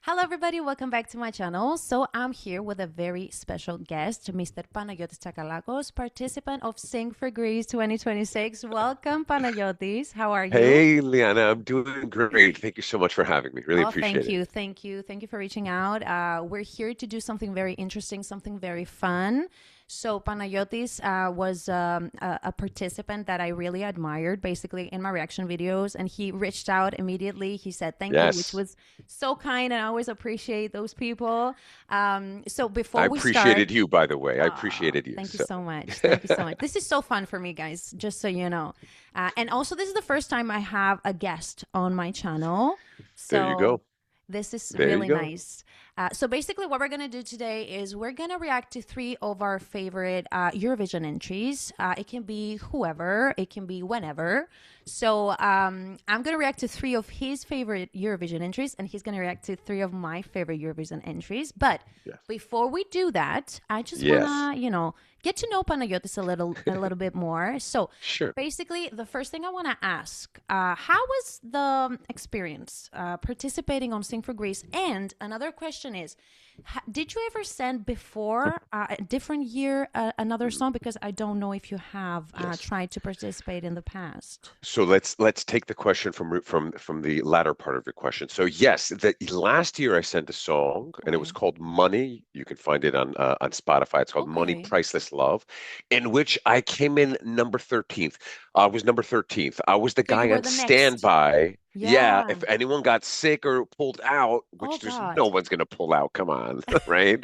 Hello, everybody. Welcome back to my channel. So, I'm here with a very special guest, Mr. Panagiotis Tsakalakos, participant of Sing for Greece 2026. Welcome, Panayotis. How are you? Hey, Lyanna, I'm doing great. Thank you so much for having me. Really Oh, appreciate thank it. you. Thank you. Thank you for reaching out. We're here to do something very interesting, something very fun. So, Panayotis was a participant that I really admired, basically, in my reaction videos. And he reached out immediately. He said thank you, which Yes, was so kind. And I always appreciate those people. So, I before we start, appreciated you, by the way. I oh, appreciated you. thank you So so much. Thank you so much. This is so fun for me, guys, just so you know. And also, this is the first time I have a guest on my channel. there you So go. this is There you really go. nice. So basically, what we're going to do today is we're going to react to three of our favorite Eurovision entries. It can be whoever, it can be whenever. So I'm going to react to three of his favorite Eurovision entries, and he's going to react to three of my favorite Eurovision entries. But Yes. before we do that, I just want Yes. to, get to know Panayotis a little bit more. So Sure. basically, the first thing I want to ask, how was the experience participating on Sing for Greece? And another question is, did you ever send before a different year another song? Because I don't know if you have Yes. tried to participate in the past. So let's take the question from the latter part of your question. So yes, the last year I sent a song and it was Okay. called Money. You can find it on Spotify. It's called Money Okay. Priceless Love, in which I came in number 13th. I was number 13th. I was the So you guy were on the next. standby. Yeah, Yeah. if anyone got sick or pulled out, Oh which there's no God. one's going to pull out, come on, right?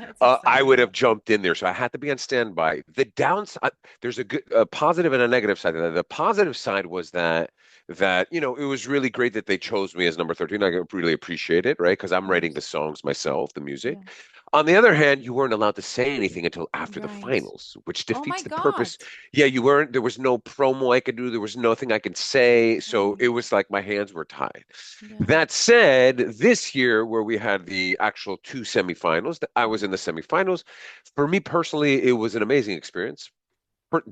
It's I would exciting. have jumped in there. So I had to be on standby. The downside, there's a positive and a negative side of that. The positive side was that it was really great that they chose me as number 13. I really appreciate it, right? Because Of I'm writing the course. songs myself, the Yeah. music. On the other hand, you weren't allowed to say anything until after the Right. finals, which Oh my defeats the God. purpose. Yeah, you weren't, there was no promo I could do, there was nothing I could say. So it Right. was like my hands were tied. Yeah. That said, this year where we had the actual two semifinals, I was in the semifinals. For me personally, it was an amazing experience.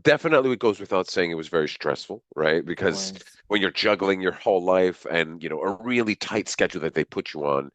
Definitely, it goes without saying it was very stressful, right? Of Because course. when you're juggling your whole life and a really tight schedule that they put you on,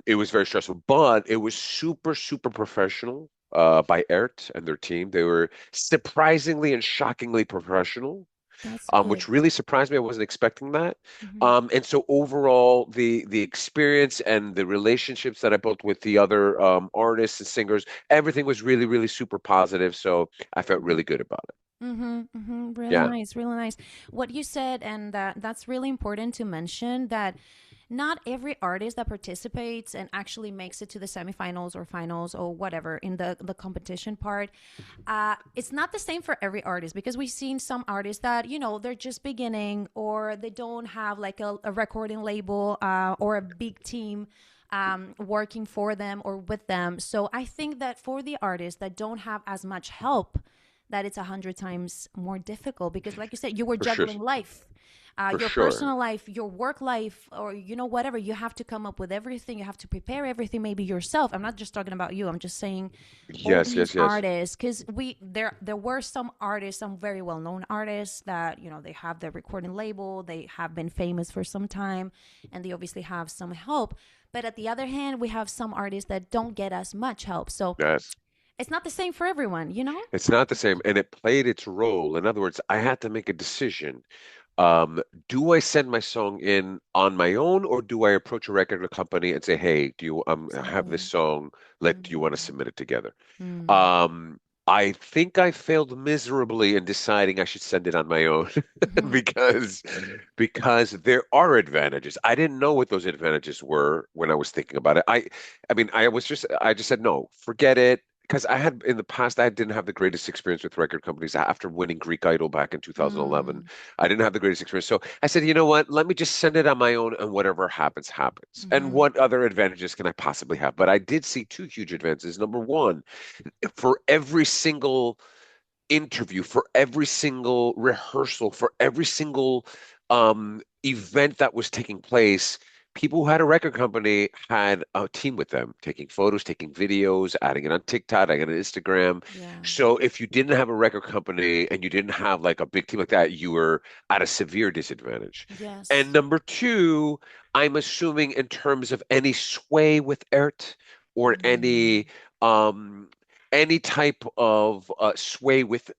it was very stressful. But it was super, super professional by ERT and their team. They were surprisingly and shockingly professional, That's good. which really surprised me. I wasn't expecting that. Hmm. And so overall, the experience and the relationships that I built with the other artists and singers, everything was really, really super positive. So I felt really good about it. Mm-hmm, mm-hmm. Really Yeah, nice, really nice. What you said, and that's really important to mention that not every artist that participates and actually makes it to the semifinals or finals or whatever in the competition part, it's not the same for every artist because we've seen some artists that, they're just beginning or they don't have like a recording label or a big team working for them or with them. So I think that for the artists that don't have as much help, that it's 100 times more difficult because, like you said, you were for sure. juggling life, For your sure. personal life, your work life, or whatever. You have to come up with everything. You have to prepare everything, maybe yourself. I'm not just talking about you. I'm just saying all Yes, these yes, yes. artists, because there were some artists, some very well known artists that they have their recording label, they have been famous for some time, and they obviously have some help. But at the other hand, we have some artists that don't get as much help. So Yes. it's not the same for everyone. It's not the same, and it played its role. In other words, I had to make a decision. Um, do I send my song in on my own, or do I approach a record company and say, "Hey, do you have this Exactly. song? Do you want to Mm-hmm. submit it together?" Mm. Um, I think I failed miserably in deciding I should send it on my own Mm-hmm. because because there are advantages. I didn't know what those advantages were when I was thinking about it. I mean, I just said no, forget it. Because I had in the past, I didn't have the greatest experience with record companies after winning Greek Idol back in 2011. Mm. I didn't have the greatest experience. So I said, you know what? Let me just send it on my own and whatever happens, happens. And Mm-hmm. what other advantages can I possibly have? But I did see two huge advantages. Number one, for every single interview, for every single rehearsal, for every single event that was taking place, people who had a record company had a team with them, taking photos, taking videos, adding it on TikTok, adding it on Instagram. Yeah. So if you didn't have a record company and you didn't have like a big team like that, you were at a severe disadvantage. And Yes. number two, I'm assuming in terms of any sway with Ert or Mm. um any type of sway with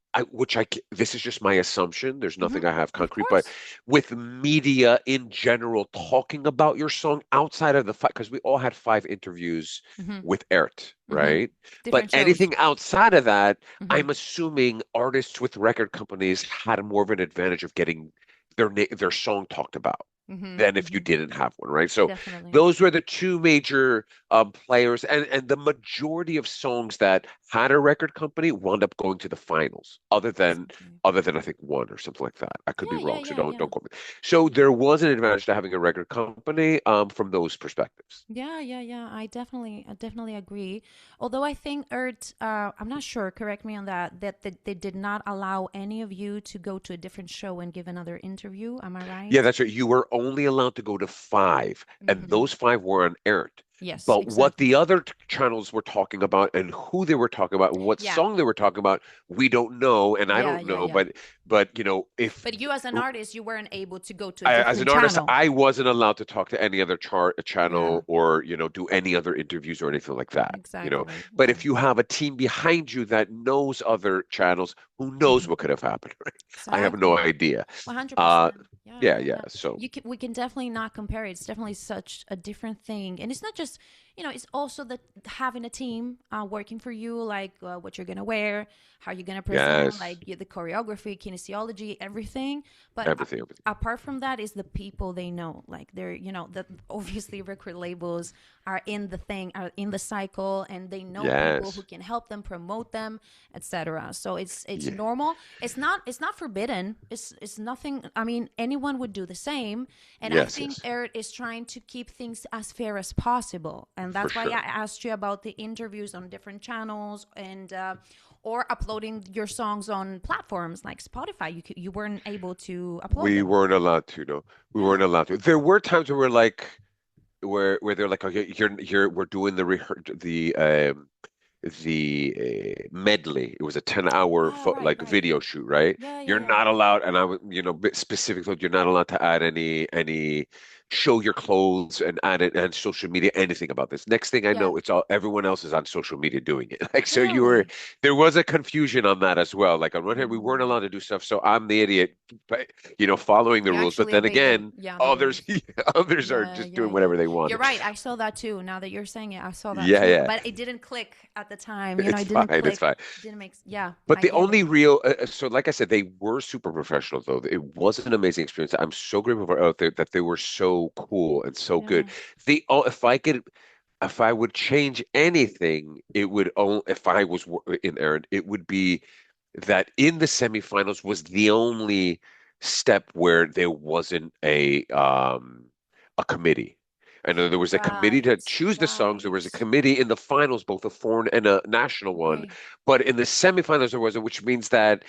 this is just my assumption. There's Hmm. nothing I have Of concrete, but course. with media in general talking about your song outside of the fact, because we all had 5 interviews Hmm. with Ert, Hmm. right? But Different shows. anything outside of that, Hmm. I'm assuming artists with record companies had more of an advantage of getting their song talked about Hmm. than if you Hmm. didn't have one, right? So Definitely. those were the two major players, and the majority of songs that had a record company wound up going to the finals, Exactly. other than I think one or something like that. I could be Yeah, yeah, wrong, so yeah, yeah. don't quote me. So there was an advantage to having a record company from those perspectives. Yeah, yeah, yeah. I definitely agree. Although I think Ert, I'm not sure. Correct me on that. That they did not allow any of you to go to a different show and give another interview. Am I Yeah, right? that's right. You were only allowed to go to 5, and Hmm. those 5 were unaired. Yes, But what exactly. the other channels were talking about and who they were talking about and what Yeah, song they were talking about, we don't know, and I yeah, don't yeah, know. yeah. But you know, if But you, as an artist, you weren't able to go to a as different an artist, channel. I wasn't allowed to talk to any other Yeah, channel or do any other interviews or anything like that. exactly. But Yeah, if you have a team behind you that knows other channels, who knows hmm, what could have happened, right? I have no exactly. idea. Uh, 100%. Yeah, yeah, yeah, yeah. yeah. So You can, we can definitely not compare it. It's definitely such a different thing. And it's not just, it's also the having a team working for you, like what you're going to wear, how you're going to present, yes, like the choreography, kinesiology, everything. But everything. apart from that is the people they know. Like they're, the obviously record labels are in the thing, are in the cycle, and they know people who Yes. can help them, promote them, etc. So it's Yeah. normal. It's not forbidden. It's nothing. I mean, anyone would do the same. And I Yes, think yes, Eric is trying to keep things as fair as possible. And for that's why I sure. asked you about the interviews on different channels and or uploading your songs on platforms like Spotify. You weren't able to upload We them. weren't allowed to, no. We Yeah. weren't allowed to. There were times where we're like where they're like, okay, we're doing the medley. It was a 10-hour Oh, right, like right. video shoot, right? Yeah, yeah, You're yeah. not allowed, and I was, bit specifically, you're not allowed to add any show your clothes and add it and social media, anything about this. Next thing I Yeah. know, it's all everyone else is on social media doing it. Like so Really? there was a confusion on that as well. Like on one hand, we weren't Mm. allowed to do stuff, so I'm the idiot, but following the You rules. But actually then obey again, the others rules. others are Yeah, just yeah, doing yeah. whatever they You're wanted. right. I saw that too. Now that you're saying it, I saw that Yeah, too. yeah. But it didn't click at the time. It's It fine. didn't It's click. fine. Didn't make. Yeah, But I the get it. only real, so like I said, they were super professional though. It was an amazing experience. I'm so grateful for out there that they were so cool and so good. Yeah. If I would change anything, it would only, if I was in Aaron, it would be that in the semifinals was the only step where there wasn't a committee. I know there was a committee to Right. choose the songs. There was a Right. committee in the finals, both a foreign and a national one. Agree. But in the semifinals, there wasn't, which means that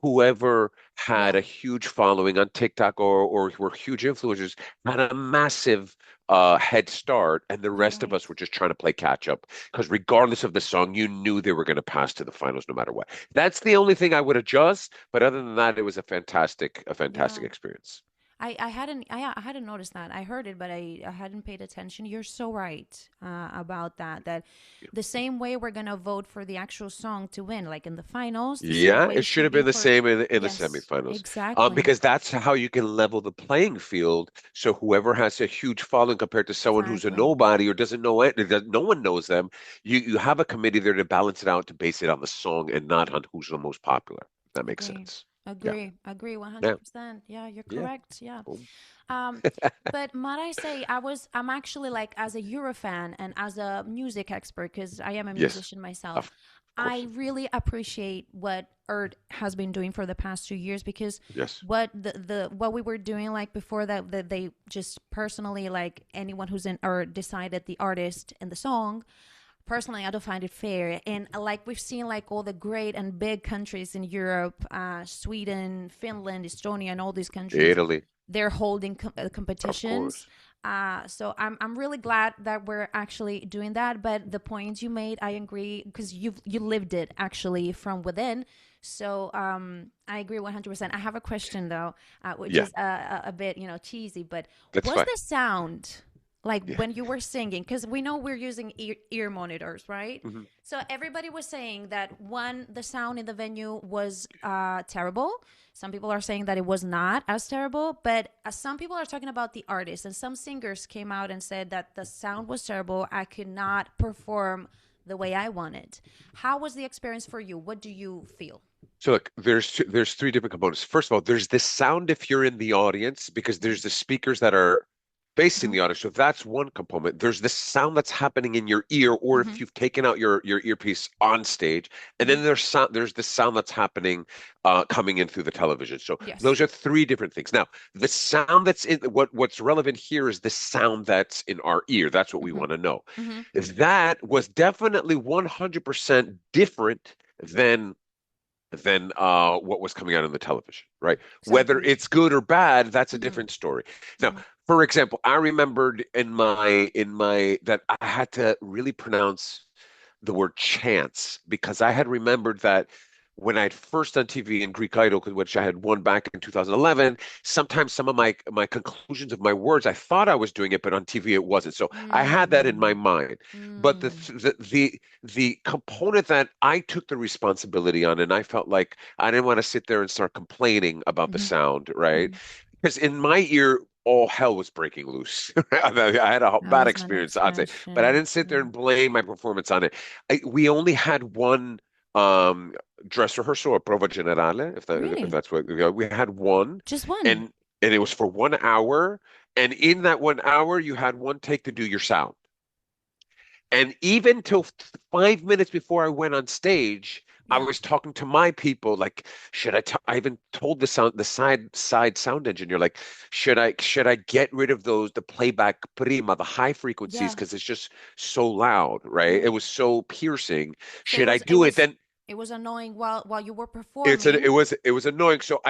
whoever had Yeah. a huge following on TikTok or were huge influencers had a massive head start, and the You're rest of right. us were just trying to play catch up. Because regardless of the song, you knew they were going to pass to the finals no matter what. That's the only thing I would adjust. But other than that, it was a fantastic Yeah. experience. I hadn't noticed that. I heard it, but I hadn't paid attention. You're so right about that. That the same way we're gonna vote for the actual song to win, like in the finals, the same Yeah, way it it should should have be been the for. same in the Yes, semifinals, exactly, because that's how you can level the playing field. So whoever has a huge following compared to someone who's a exactly. nobody or doesn't know it, no one knows them, you have a committee there to balance it out to base it on the song and not on who's the most popular. If that makes Agree. sense. Yeah, Agree yeah, 100%. Yeah, you're yeah. correct. Yeah. Boom. Um, but might I say I'm actually like as a Euro fan and as a music expert because I am a Yes, musician myself. of I course. really appreciate what Earth has been doing for the past 2 years because Yes. what what we were doing like before that they just personally like anyone who's in or decided the artist and the song. Personally, I don't find it fair. And like we've seen, like all the great and big countries in Europe, Sweden, Finland, Estonia, and all these countries, Italy, they're holding of competitions course. So I'm really glad that we're actually doing that. But the points you made, I agree because you lived it actually from within. So I agree 100%. I have a question though, which Yeah, is a bit cheesy, but that's was fine. the sound like Yeah. when you were singing? Because we know we're using ear monitors, right? Mhm. So everybody was saying that one, the sound in the venue was terrible. Some people are saying that it was not as terrible, but some people are talking about the artist, and some singers came out and said that the sound was terrible. I could not perform the way I wanted. How was the experience for you? What do you feel? So look, there's three different components. First of all, there's the sound if you're in the audience because there's the speakers that are facing Mm-hmm. the audience. So that's one component. There's the sound that's happening in your ear, or Mm-hmm. if you've taken out your earpiece on stage, and Mm-hmm. then there's the sound that's happening coming in through the television. So Yes. those are three different things. Now, the sound that's in what's relevant here is the sound that's in our ear. That's what we Mm-hmm. want to know. Mm-hmm. That was definitely 100% different than what was coming out on the television, right? Whether Exactly. it's good or bad, that's a Mm-hmm. different story. Now, Mm-hmm. for example, I remembered in my that I had to really pronounce the word chance because I had remembered that when I'd first done TV in Greek Idol, which I had won back in 2011, sometimes some of my conclusions of my words, I thought I was doing it, but on TV it wasn't. So I had that in my Mm. mind. But Mm. the component that I took the responsibility on, and I felt like I didn't want to sit there and start complaining about the Mm-hmm. sound, right? Mm-hmm. Because in my ear, all hell was breaking loose. I had a That bad was my experience, next I'd say, but I question. didn't sit there Yeah. and blame my performance on it. We only had one dress rehearsal or prova generale, if Really? that's what we had one, Just one? and it was for 1 hour, and in that 1 hour, you had one take to do your sound. And even till 5 minutes before I went on stage, I Yeah. was talking to my people like, I even told the side sound engineer like, should I get rid of the playback prima, the high frequencies Yeah. because it's just so loud, right? Yeah. It was so piercing. So it Should I was it do it? was Then it was annoying while you were it's a, performing. it was annoying. So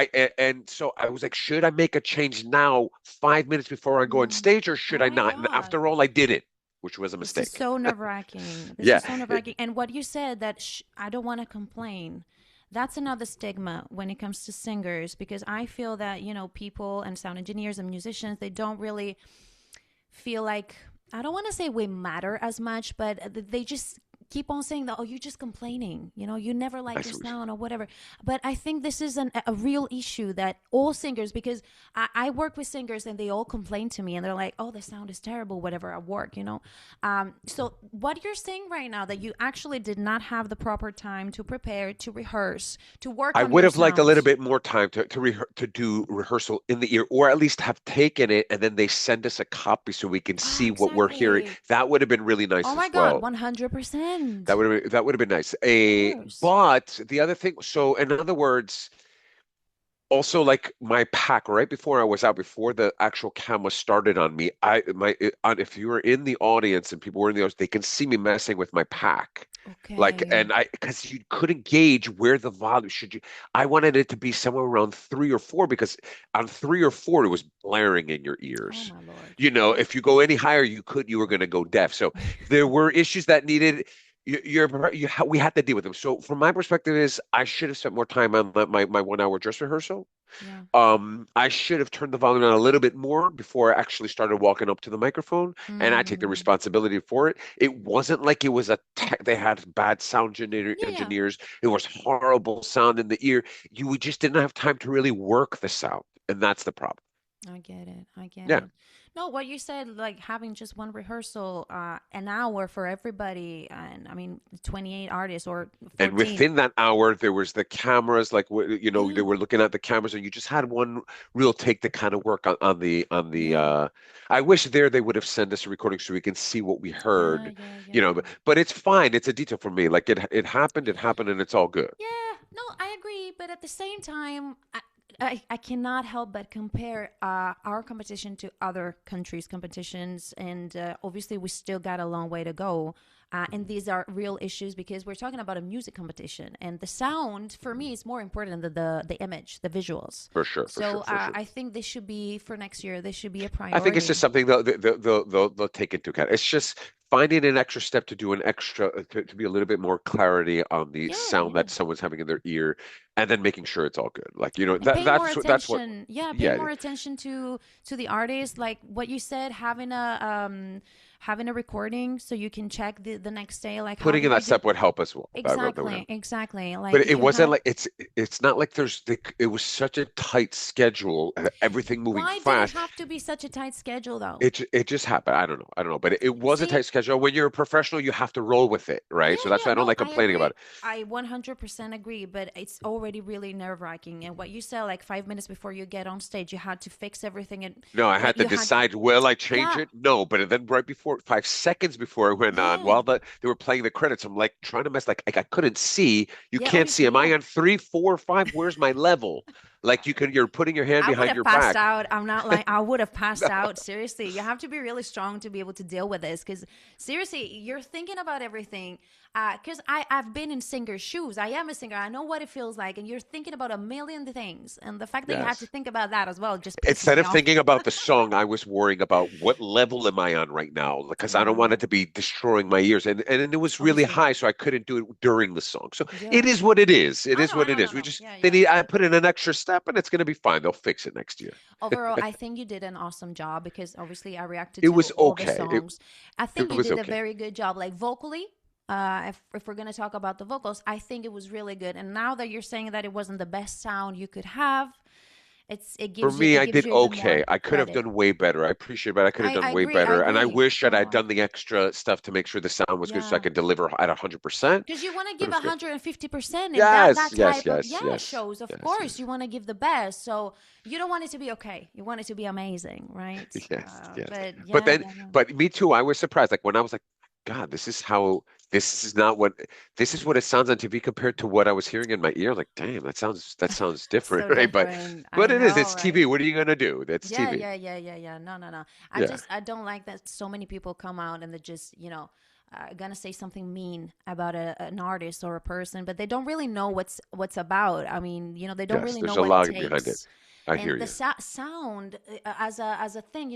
so I was like, should I make a change now, 5 minutes before I go on Mm. stage, or Oh should I my not? And God. after all, I did it, which was a This is mistake. so nerve-wracking. This Yeah. is so nerve-wracking. And what you said that I don't want to complain. That's another stigma when it comes to singers because I feel that, people and sound engineers and musicians, they don't really feel like, I don't want to say we matter as much, but they just keep on saying that, oh, you're just complaining, you never I like your see what sound or whatever. But I think this is a real issue that all singers, because I work with singers and they all complain to me and they're like, oh, the sound is terrible whatever at work. So what you're saying right now, that you actually did not have the proper time to prepare, to rehearse, to work I on would your have liked a little sound. bit more time to do rehearsal in the ear, or at least have taken it and then they send us a copy so we can Ah, see what we're hearing. exactly. That would have been really Oh nice my as God, well. 100%. That would have been nice. Of A course. But the other thing, so in other words, also like my pack right before I was out, before the actual camera started on me, if you were in the audience and people were in the audience, they can see me messing with my pack. Like, Okay. and I, because you couldn't gauge where the volume should you, I wanted it to be somewhere around 3 or 4 because on 3 or 4, it was blaring in your Oh ears. my Lord. If you go any higher, you were going to go deaf. So there were issues that needed, we had to deal with them. So from my perspective is I should have spent more time on my 1 hour dress rehearsal. Yeah. I should have turned the volume down a little bit more before I actually started walking up to the microphone, and I take the Mm. responsibility for it. It wasn't like it was they had bad Yeah, yeah. engineers. It was horrible sound in the ear. We just didn't have time to really work the sound, and that's the problem. I get it. I get Yeah. it. No, what you said, like having just one rehearsal, an hour for everybody, and I mean, 28 artists or And 14. within that hour, there was the cameras, like they Yeah. were looking at the cameras, and you just had one real take to kind of work on the. Yeah. I wish they would have sent us a recording so we can see what we Yeah. heard, Yeah. but, Yeah. it's fine. It's a detail for me. Like it happened, and it's all good. Yeah. No, I agree. But at the same time, I cannot help but compare our competition to other countries' competitions, and obviously we still got a long way to go. And these are real issues because we're talking about a music competition, and the sound for me is more important than the image, the visuals. For sure, for sure, So for sure. I think this should be for next year. This should be a I think it's just priority. something they'll take into account. It's just finding an extra step to do an extra to be a little bit more clarity on the Yeah, sound yeah. that someone's having in their ear, and then making sure it's all good. Like, And pay more that's what. attention. Yeah, pay Yeah, more attention to the artist, like what you said, having a recording so you can check the next day, like how putting in did you that do. step would help us well. That would help. Exactly. But Like it if you wasn't had, like it's not like it was such a tight schedule, everything moving why did it fast. have to be such a tight schedule though? It just happened. I don't know, but it was a See, tight schedule. When you're a professional, you have to roll with it, yeah, right? So that's yeah, why I don't no, like I complaining about agree. it. I 100% agree, but it's already really nerve-wracking. And what you said, like 5 minutes before you get on stage, you had to fix everything, and No, I had to you had, decide, will I change yeah, it? No, but then right before 5 seconds before I went on, yeah, while they were playing the credits, I'm like trying to mess like I couldn't see. You yeah, can't see. obviously, Am I yeah. on three, four, five? Where's my level? Like you're putting your hand I would behind have your passed back. out. I'm not like I would have passed out. Seriously, you have to be really strong to be able to deal with this. Because seriously, you're thinking about everything. Because I've been in singer's shoes. I am a singer. I know what it feels like, and you're thinking about a million things. And the fact that you had to Yes. think about that as well just pisses Instead me of off. thinking about the song, I was worrying about what level am I on right now? Because I don't want Yeah, it to be destroying my ears. And it was really obviously. high, so I couldn't do it during the song. So it Yeah, is what it is. It I is know, what I know, it no, is. We no, just yeah, they yeah. need I put in an extra step and it's gonna be fine. They'll fix it next year. Overall, I think you did an awesome job because obviously I reacted It to was all the okay. songs. I It think you was did a okay. very good job, like vocally. If we're gonna talk about the vocals, I think it was really good. And now that you're saying that it wasn't the best sound you could have, it For gives you me, it I gives did you even okay. more I could have credit. done way better. I appreciate it, but I could have done I way agree. I better. And I agree. wish that I'd Oh, done the extra stuff to make sure the sound was good so I yeah. could deliver at 100%. Because you want to But it give was good. 150% in that Yes, yes, type of, yes, yeah, yes, shows. Of yes, course, yes. you want to give the best. So you don't want it to be okay. You want it to be amazing, right? Yes, yes. But But yeah, then, yeah, yeah. but me too, I was surprised. Like when I was like, God, this is not what, this is what it sounds on TV compared to what I was hearing in my ear. Like, damn, that sounds different, So right? different. I But it is, know, it's right? TV. What are you gonna do? That's Yeah, TV. yeah, yeah, yeah, yeah. No, no, no. Yeah. I don't like that so many people come out and they just, gonna say something mean about an artist or a person, but they don't really know what's about. I mean, they don't Yes, really know there's a what it log behind it. takes. I hear And the you. sound as a thing,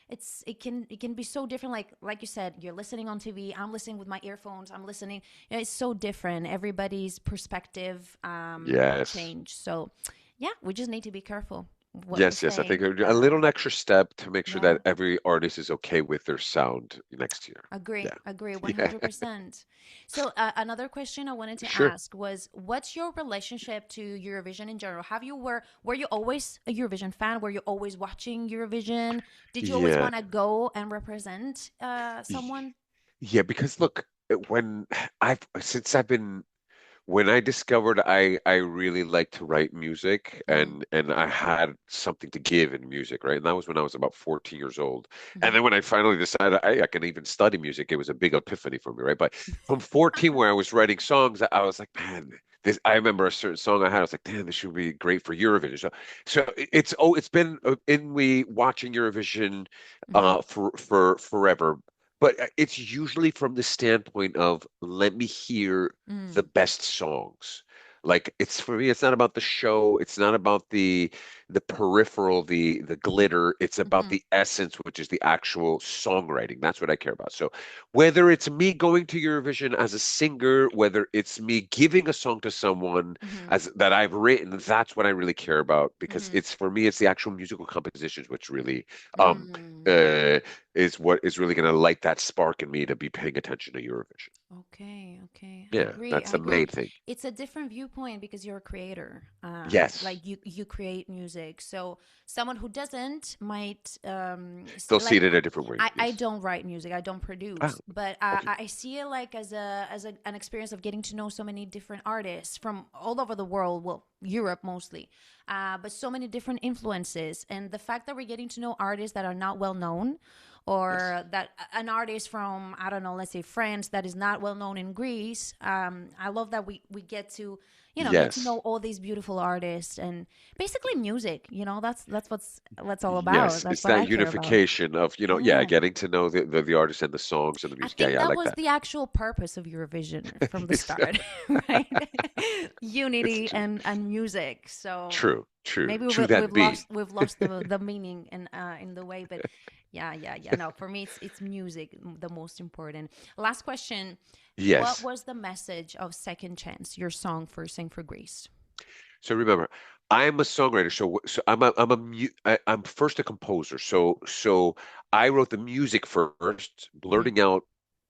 it can be so different. Like you said, you're listening on TV. I'm listening with my earphones. I'm listening. It's so different. Everybody's perspective Yes. change. So yeah, we just need to be careful what we Yes, yes. I think say. a little extra step to make sure Yeah, that every artist is okay with their sound next year. agree, Yeah. agree, Yeah. 100%. So another question I wanted to Sure. ask was, what's your relationship to Eurovision in general? Were you always a Eurovision fan? Were you always watching Eurovision? Did you always Yeah. want to go and represent Y- someone? Yeah, because look, when since I've been when I discovered I really like to write music Mm-hmm, and I had something to give in music, right? And that was when I was about 14 years old. mm-hmm, And then when I finally decided I can even study music, it was a big epiphany for me, right? But from 14 where I was writing songs, I was like, man, this I remember a certain song I had, I was like, damn, this should be great for Eurovision. It's been in me watching Eurovision mm-hmm, for forever. But it's usually from the standpoint of let me hear the mm, best songs. Like it's for me, it's not about the show, it's not about the peripheral, the glitter. It's about mm-hmm, the essence, which is the actual songwriting. That's what I care about. So whether it's me going to Eurovision as a singer, whether it's me giving a song to someone mm-hmm, as that I've written, that's what I really care about because mm-hmm, it's for me, it's the actual musical compositions which really um mm. uh is what is really going to light that spark in me to be paying attention to Eurovision. Okay, okay. I Yeah, agree. that's I the agree. main thing. It's a different viewpoint because you're a creator. Yes, Like you create music. So someone who doesn't might they'll see like it in a different way. I Yes. don't write music. I don't Ah, produce, but okay. I see it like as an experience of getting to know so many different artists from all over the world. Well, Europe mostly, but so many different influences, and the fact that we're getting to know artists that are not well known, Yes. or that an artist from, I don't know, let's say France, that is not well known in Greece. I love that we get to, get to know Yes. all these beautiful artists, and basically music. That's what's all about. Yes. That's It's what that I care about. unification of, yeah, Yeah. getting to know the artist and the songs and the I music. Yeah, think yeah, I that like was that. the actual purpose of Eurovision from the It's, start, right? it's Unity and music. So true, true, maybe true we've that be. lost the meaning in the way, but yeah. No, for me it's music, the most important. Last question: what Yes. was the message of Second Chance, your song for Sing for Greece? So remember, I'm a songwriter. So I'm first a composer. So I wrote the music first, Hmm. blurting out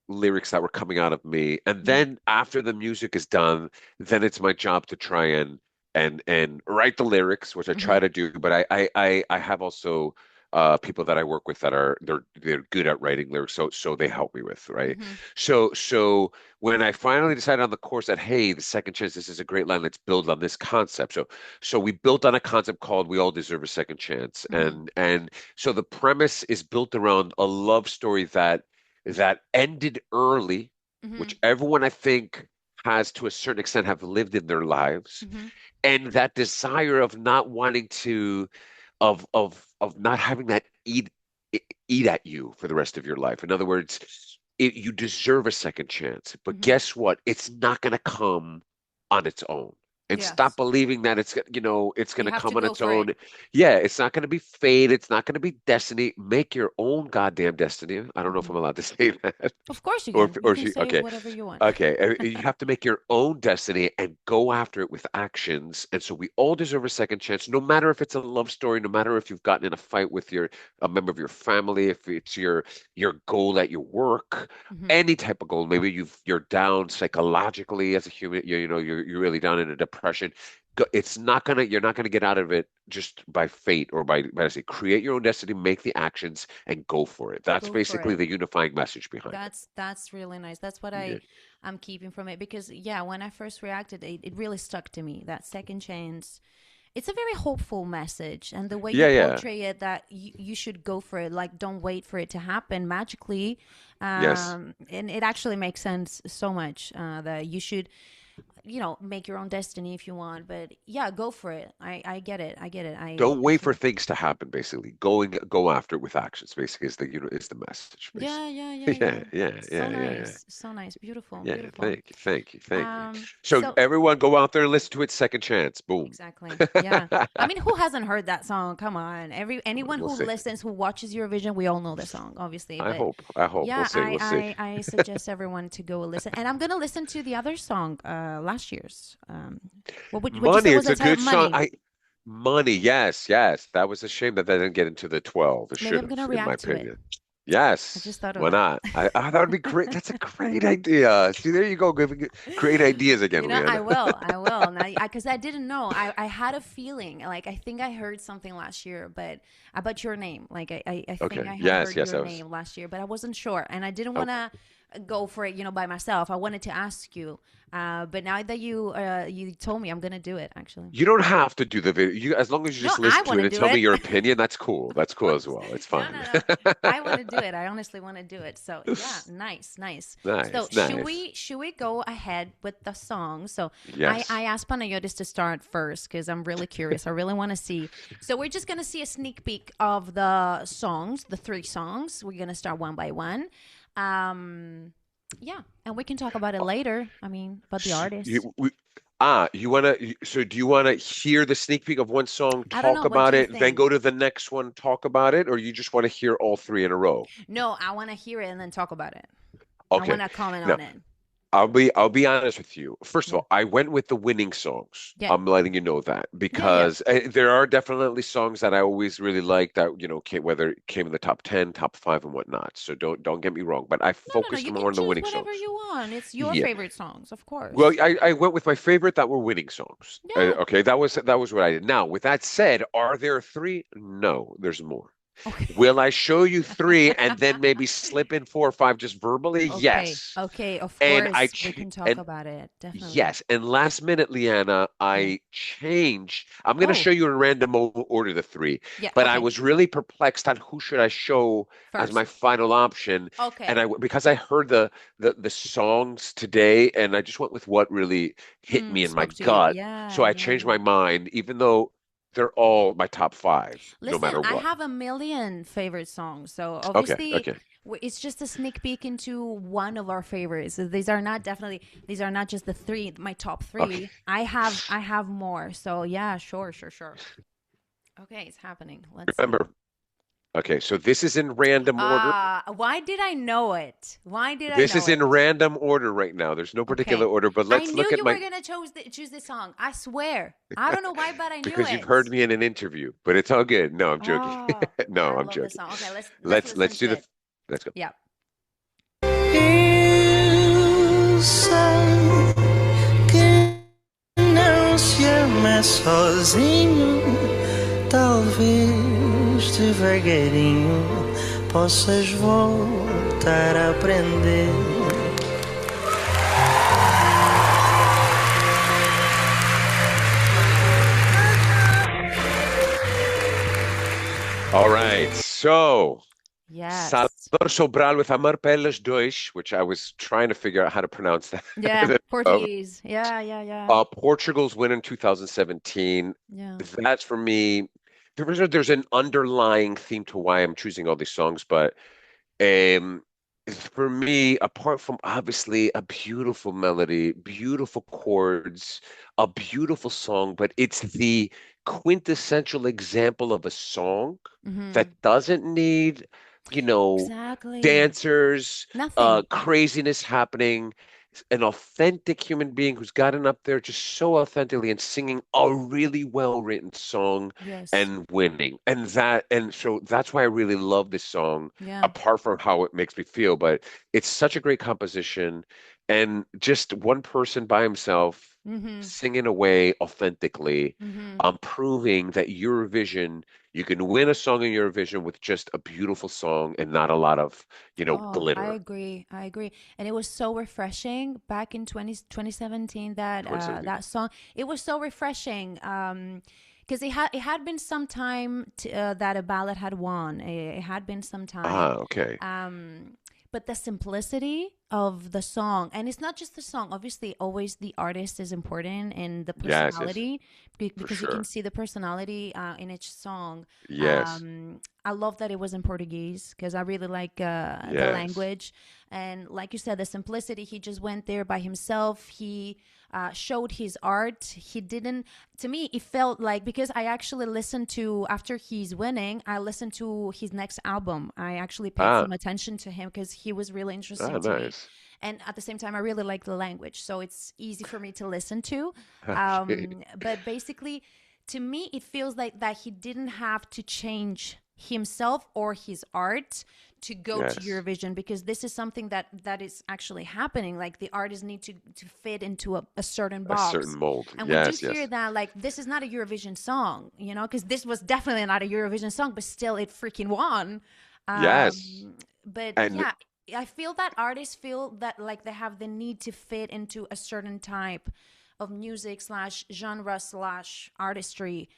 lyrics that were coming out of me, and Hmm. then after the music is done, then it's my job to try and write the lyrics, which I Hmm. try to do. But I have also people that I work with that they're good at writing lyrics, so they help me with, right? Hmm. So when I finally decided on the course that, hey, the second chance, this is a great line, let's build on this concept. So we built on a concept called "We All Deserve a Second Chance," Hmm. and so the premise is built around a love story that ended early, Hmm. which everyone I think has to a certain extent have lived in their lives, Hmm. and that desire of not wanting to, of not having that eat at you for the rest of your life. In other words, you deserve a second chance, but Hmm. guess what? It's not going to come on its own. And stop Yes, believing that it's going you to have to come on go its for it. own. Yeah, it's not going to be fate. It's not going to be destiny. Make your own goddamn destiny. I don't know if Hmm. I'm allowed to say that. Of course you Or, can. You or can she, say okay. whatever you want. Okay. You have to make your own destiny and go after it with actions. And so we all deserve a second chance, no matter if it's a love story, no matter if you've gotten in a fight with a member of your family, if it's your goal at your work, Hmm. any type of goal. Maybe you're down psychologically as a human, you're really down in a depression. You're not gonna get out of it just by fate or by I say, create your own destiny, make the actions and go for it. That's Go for basically it. the unifying message behind it. That's really nice. That's what Yeah. I'm keeping from it, because yeah, when I first reacted, it really stuck to me. That second chance. It's a very hopeful message, and the way you Yeah, yeah. portray it, that you should go for it. Like, don't wait for it to happen magically. Yes. And it actually makes sense so much, that you should, make your own destiny if you want. But yeah, go for it. I get it. I get it. I Don't wait for definitely. things to happen, basically. Go after it with actions, basically, is the message, Yeah, basically. yeah, yeah, yeah. Yeah, yeah, So yeah, yeah, yeah. nice. So nice. Beautiful. Yeah, Beautiful. thank you, thank you, thank you. So So everyone go out there and listen to it second chance. Boom. exactly. Yeah. I mean, who hasn't heard that song? Come on. Anyone We'll who see. listens, who watches Eurovision, we all know the song, obviously. I But hope. I hope. We'll yeah, see. We'll see. I suggest everyone to go listen. And I'm gonna listen to the other song, last year's. What you Money, said was it's the a title? good song. Money. Money, yes, yes. That was a shame that they didn't get into the 12. It Maybe should I'm have, gonna in my react to it. opinion. I Yes. just thought of Why that. not? That would be great. That's a great idea. See, there you go. Giving great ideas again, I Lyanna. will. I will. Now, because I didn't know. I had a feeling. Like, I think I heard something last year, but about your name. Like, I think Okay. I had Yes, heard yes, your I was. name last year, but I wasn't sure, and I didn't want Okay. to go for it, by myself. I wanted to ask you. But now that you told me, I'm gonna do it. Actually, You don't have to do the video. As long as you no, just I listen to want it to and do tell me it. your opinion, that's cool. That's Of cool as course. well. It's No, fine. no, no. I want to do it. I honestly want to do it. So yeah, nice, nice. So Nice, nice. should we go ahead with the song? So I Yes. asked Panayotis to start first, because I'm really curious. I really want to see. So we're just gonna see a sneak peek of the songs, the three songs. We're gonna start one by one. Um, yeah, and we can talk about it later. I mean, about the S- artists. You, we, you want to, so do you want to hear the sneak peek of one song, I don't talk know. What do about you it, then think? go to the next one, talk about it, or you just want to hear all three in a row? No, I want to hear it and then talk about it. I Okay. want to comment Now, on it. I'll be honest with you. First of Yeah. all, I went with the winning songs. Yeah. I'm letting you know that Yeah. Yeah. because there are definitely songs that I always really like that, whether it came in the top 10, top five, and whatnot. So don't get me wrong, but I No, no, no. focused You more can on the choose winning whatever songs. you want. It's your Yeah. favorite songs, of Well, course. I went with my favorite that were winning songs. Yeah. Okay, that was what I did. Now, with that said, are there three? No, there's more. Okay. Will I show you three and then maybe slip in four or five just verbally? Okay. Yes. Okay. Of And I course, we ch can talk and about it. Definitely. yes, and last minute, Leanna, Yeah. I changed. I'm going to Oh, show you in random order the three, yeah. but I Okay. was really perplexed on who should I show as my First. final option, and Okay. because I heard the songs today, and I just went with what really hit me in my Spoke to you. gut. So Yeah. I Yeah. changed my mind, even though they're all my top five, no Listen, matter I what. have a million favorite songs. So Okay, obviously, okay, it's just a sneak peek into one of our favorites. So these are not definitely these are not just the three, my top okay. three. I have more. So yeah, sure, sure, sure. Okay, it's happening. Let's see. Remember, okay, so this is in random order. Why did I know it? Why did I This know is in it? random order right now. There's no particular Okay. order, but I let's knew look at you were my gonna choose this song. I swear. I don't know why, but I knew because you've heard it. me in an interview, but it's all good. No, I'm joking. Oh, No, I I'm love this joking. song. Okay, let's Let's listen do to the it. let's go. Yeah. Eu sei que não se ama sozinho. Talvez devagarinho possas voltar a aprender. All right. So Yes. Salvador Sobral with Amar Pelas Dois, which I was trying to figure out how to pronounce that. Yeah, Portuguese. Yeah, yeah, yeah. Portugal's win in 2017. Yeah. That's for me. There's an underlying theme to why I'm choosing all these songs, but Um, for me, apart from obviously a beautiful melody, beautiful chords, a beautiful song, but it's the quintessential example of a song that Mm-hmm. doesn't need, you know, Exactly. dancers, Nothing. craziness happening. An authentic human being who's gotten up there just so authentically and singing a really well-written song Yes. and winning. And so that's why I really love this song Yeah. apart from how it makes me feel, but it's such a great composition and just one person by himself Mm-hmm. singing away authentically, Mm-hmm. proving that Eurovision, you can win a song in Eurovision with just a beautiful song and not a lot of, Oh, I glitter. agree. I agree. And it was so refreshing back in 2017 that 2017. that song. It was so refreshing. Because it had been some time that a ballad had won. It had been some time. Ah, okay. Um, but the simplicity of the song, and it's not just the song. Obviously, always the artist is important and the Yes, yes, personality, for because you can sure. see the personality in each song. Yes, I love that it was in Portuguese because I really like the yes. language. And like you said, the simplicity, he just went there by himself. He showed his art. He didn't, to me, it felt like, because I actually listened to, after he's winning, I listened to his next album. I actually paid some Ah, attention to him because he was really interesting ah, to me. nice. And at the same time, I really like the language. So it's easy for me to listen to. Okay. But basically, to me, it feels like that he didn't have to change himself or his art to go to Yes, Eurovision, because this is something that is actually happening. Like the artists need to fit into a certain a certain box. mold. And we do Yes, hear yes, that, like, this is not a Eurovision song, because this was definitely not a Eurovision song, but still it freaking won. yes. But And yeah, I feel that artists feel that like they have the need to fit into a certain type of music slash genre slash artistry,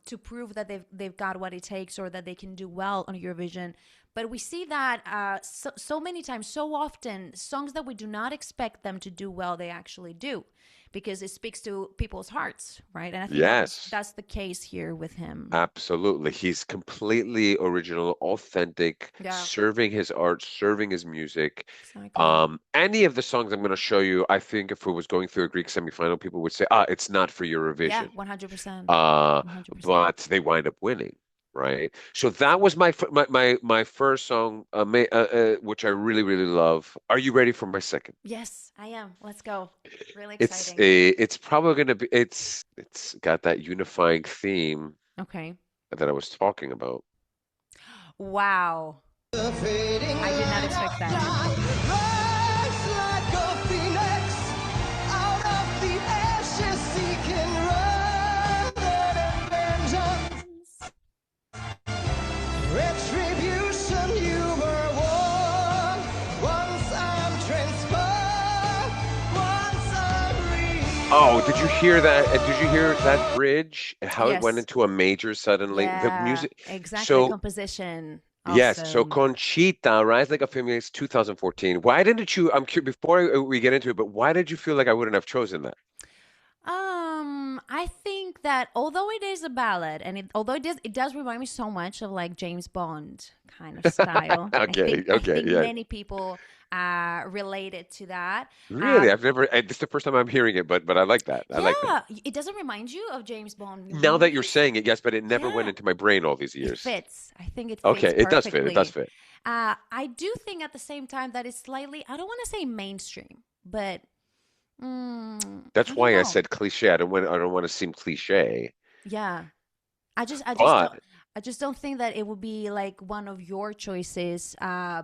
to prove that they've got what it takes, or that they can do well on Eurovision. But we see that so many times, so often, songs that we do not expect them to do well, they actually do, because it speaks to people's hearts, right? And I think yes. that's the case here with him. Absolutely. He's completely original, authentic, Yeah, serving his art, serving his music. exactly. Any of the songs I'm going to show you, I think if it was going through a Greek semifinal, people would say, it's not for Yeah, Eurovision. 100%. Uh, 100%. but they wind up winning, right? So that was my first song, which I really, really love. Are you ready for my second? Yes, I am. Let's go. Really It's exciting. a, it's probably going to be, it's got that unifying theme Okay. that I was talking about. Wow. I did not expect that. Oh, did you hear that? Did you hear that bridge? How it went Yes. into a major suddenly? The Yeah, music. exactly. So Composition. yes. So Awesome. Conchita, Rise Like a Phoenix, 2014. Why didn't you? I'm curious before we get into it, but why did you feel like I wouldn't have chosen that? I think that although it is a ballad, and although it does remind me so much of like James Bond kind of style. Okay. I Okay. think Yeah. many people related to that. Really? I've never. This is the first time I'm hearing it, but I like that. I like that. Yeah, it doesn't remind you of James Bond Now that you're movies. saying it, yes, but it never went Yeah, into my brain all these it years. fits. I think it Okay, fits it does fit. It does perfectly. fit. I do think at the same time that it's slightly, I don't want to say mainstream, but That's I don't why I know. said cliche. I don't want to seem cliche. Yeah. But I just don't think that it would be like one of your choices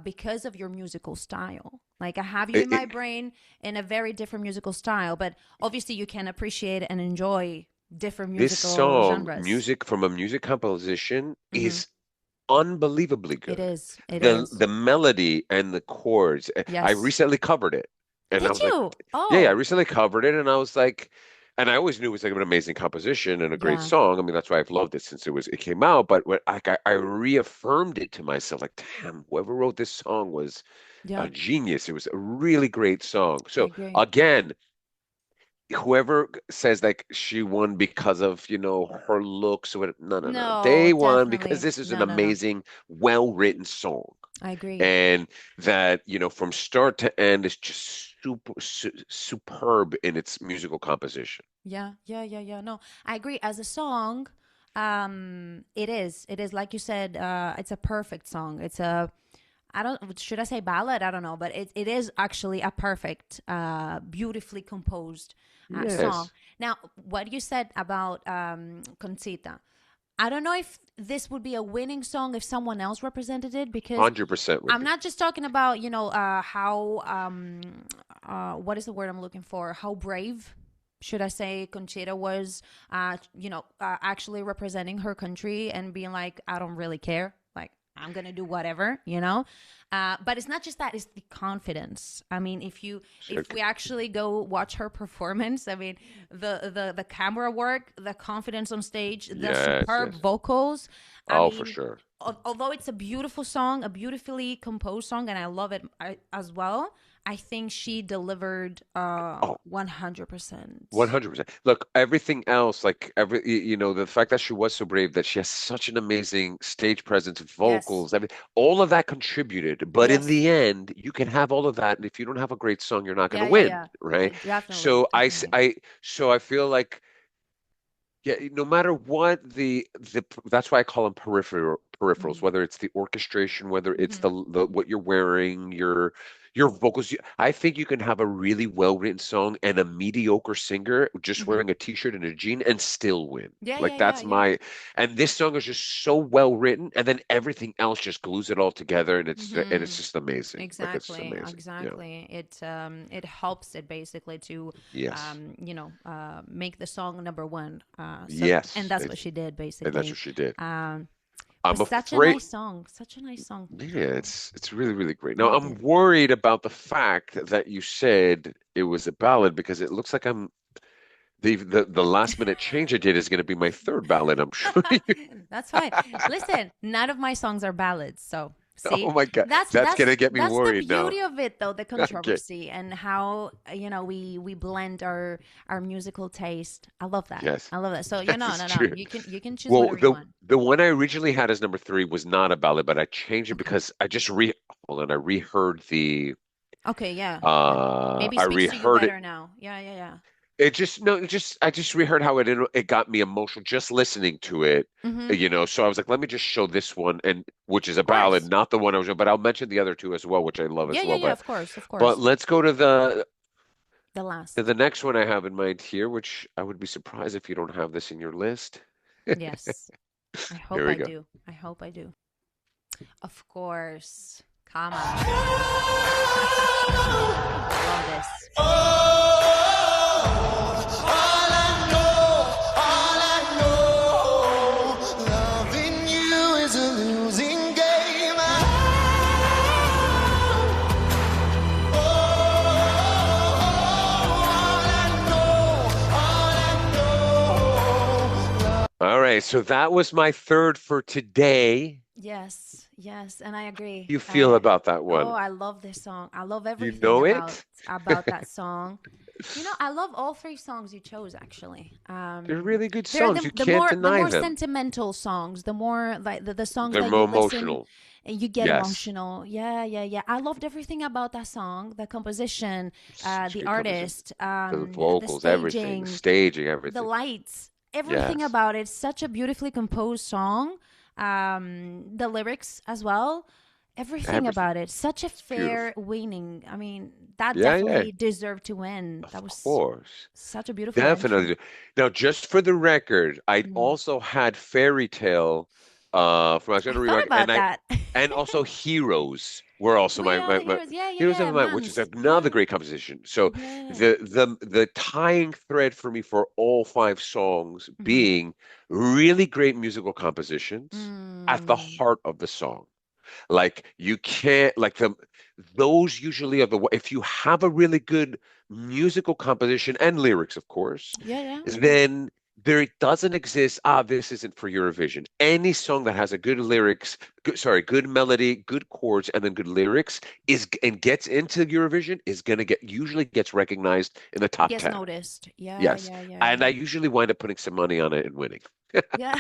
because of your musical style. Like I have you it, in my it, brain in a very different musical style, but obviously you can appreciate and enjoy different this musical song, genres. music from a music composition, Hmm. is unbelievably It good. is. It The is. melody and the chords. I Yes. recently covered it, and I Did was like, you? yeah, I Oh, recently covered it, and I was like, and I always knew it was like an amazing composition and a great yeah. song. I mean, that's why I've loved it since it came out. But when I reaffirmed it to myself, like, damn, whoever wrote this song was Yeah. a genius. It was a really great song. I So agree. again, whoever says like she won because of, her looks or whatever, no, no, no. No, They won because definitely. this is an No, no, no. amazing, well-written song. I agree. And that, from start to end is just superb in its musical composition. Yeah, yeah, yeah, yeah. No, I agree. As a song, it is. It is like you said. It's a perfect song. It's a. I don't. Should I say ballad? I don't know, but it is actually a perfect, beautifully composed song. Yes, Now, what you said about Concita, I don't know if this would be a winning song if someone else represented it because 100% would I'm be. not just talking about how what is the word I'm looking for? How brave should I say Conchita was actually representing her country and being like I don't really care, like I'm gonna do whatever. But it's not just that; it's the confidence. I mean, if we actually go watch her performance, I mean, the camera work, the confidence on stage, the Yes, superb yes. vocals. I Oh, for mean, sure. although it's a beautiful song, a beautifully composed song, and I love it as well, I think she delivered Oh, 100%. 100%. Look, everything else, like the fact that she was so brave, that she has such an amazing stage presence, Yes, vocals, all of that contributed. But in yes, the end, you can have all of that, and if you don't have a great song, you're not going yeah, to yeah, win, yeah. right? Definitely, So definitely. so I feel like, yeah, no matter what that's why I call them peripherals, Hmm. whether it's the orchestration, whether it's Hmm. the what you're wearing, your vocals. I think you can have a really well-written song and a mediocre singer just Hmm. wearing a t-shirt and a jean and still win. Yeah, Like yeah, yeah, that's yeah. and this song is just so well written, and then everything else just glues it all together, and Hmm. it's just amazing. Like it's just Exactly, amazing. Yeah. exactly. It helps it basically to Yes. make the song number one. And Yes. that's what she did And that's basically. what she did. Um, but I'm such a afraid. nice song, such a nice song. Yeah, it's really, really great. Now, Loved I'm it. worried about the fact that you said it was a ballad because it looks like I'm the last minute change I did is going to be my third ballad. I'm sure you. That's fine. Listen, none of my songs are ballads, so Oh see, my God, that's that's going that's to get me that's the worried now. beauty of it, though, the Okay, controversy and how we blend our musical taste. I love that. yes, I love that. So yes, no, it's no, no. true. You can choose Well, whatever you want. the one I originally had as number three was not a ballad, but I changed it Okay. because I just re hold on, I reheard Okay. Yeah. Maybe I speaks to you reheard it. better now. Yeah. Yeah. Yeah. It just no, it just I just reheard how it got me emotional just listening to it, Mm-hmm. So I was like, let me just show this one, and which is a Of ballad, course. not the one I was, but I'll mention the other two as well, which I love Yeah. as Yeah. well. Yeah. But Of course. Of but course. let's go to The to last. the next one I have in mind here, which I would be surprised if you don't have this in your list. Yes. I hope Here we I go. do. I hope I do. Of course. Come on. I love this. Loving you is a losing game. All I know, right, so that was my third for today. Yes, yes, and I agree. You feel about that Oh, one? I love this song. I love You everything know it? about that song. You know, I love all three songs you chose actually. They're really good They're songs. You can't the deny more them. sentimental songs, the more like the songs They're that you more listen emotional. and you get Yes. emotional. Yeah, yeah, yeah. I loved everything about that song, the composition, Such the good composition. artist, The the vocals, everything, the staging, staging, the everything. lights, everything Yes. about it. Such a beautifully composed song. The lyrics as well. Everything Everything. about it. Such a It's beautiful. fair winning. I mean, that Yeah, yeah. definitely deserved to win. That Of was course. such a beautiful entry. Definitely. Now, just for the record, I Mm. also had Fairy Tale from I Alexander thought Rybak, about that. and also Heroes were also We are the my heroes. Yeah, yeah, Heroes of yeah. My, which is Mans. another Yeah, great composition. So yeah. the tying thread for me for all five songs Hmm. being really great musical compositions at the Mm. heart of the song. Like you can't like the those usually are the if you have a really good musical composition and lyrics, of course, Yeah, yeah, yeah. then there doesn't exist, this isn't for Eurovision. Any song that has a good lyrics, good melody, good chords, and then good lyrics is and gets into Eurovision is gonna get usually gets recognized in the top Gets 10. noticed. Yeah, Yes. yeah, yeah, And yeah. I usually wind up putting some money on it and winning. Yeah,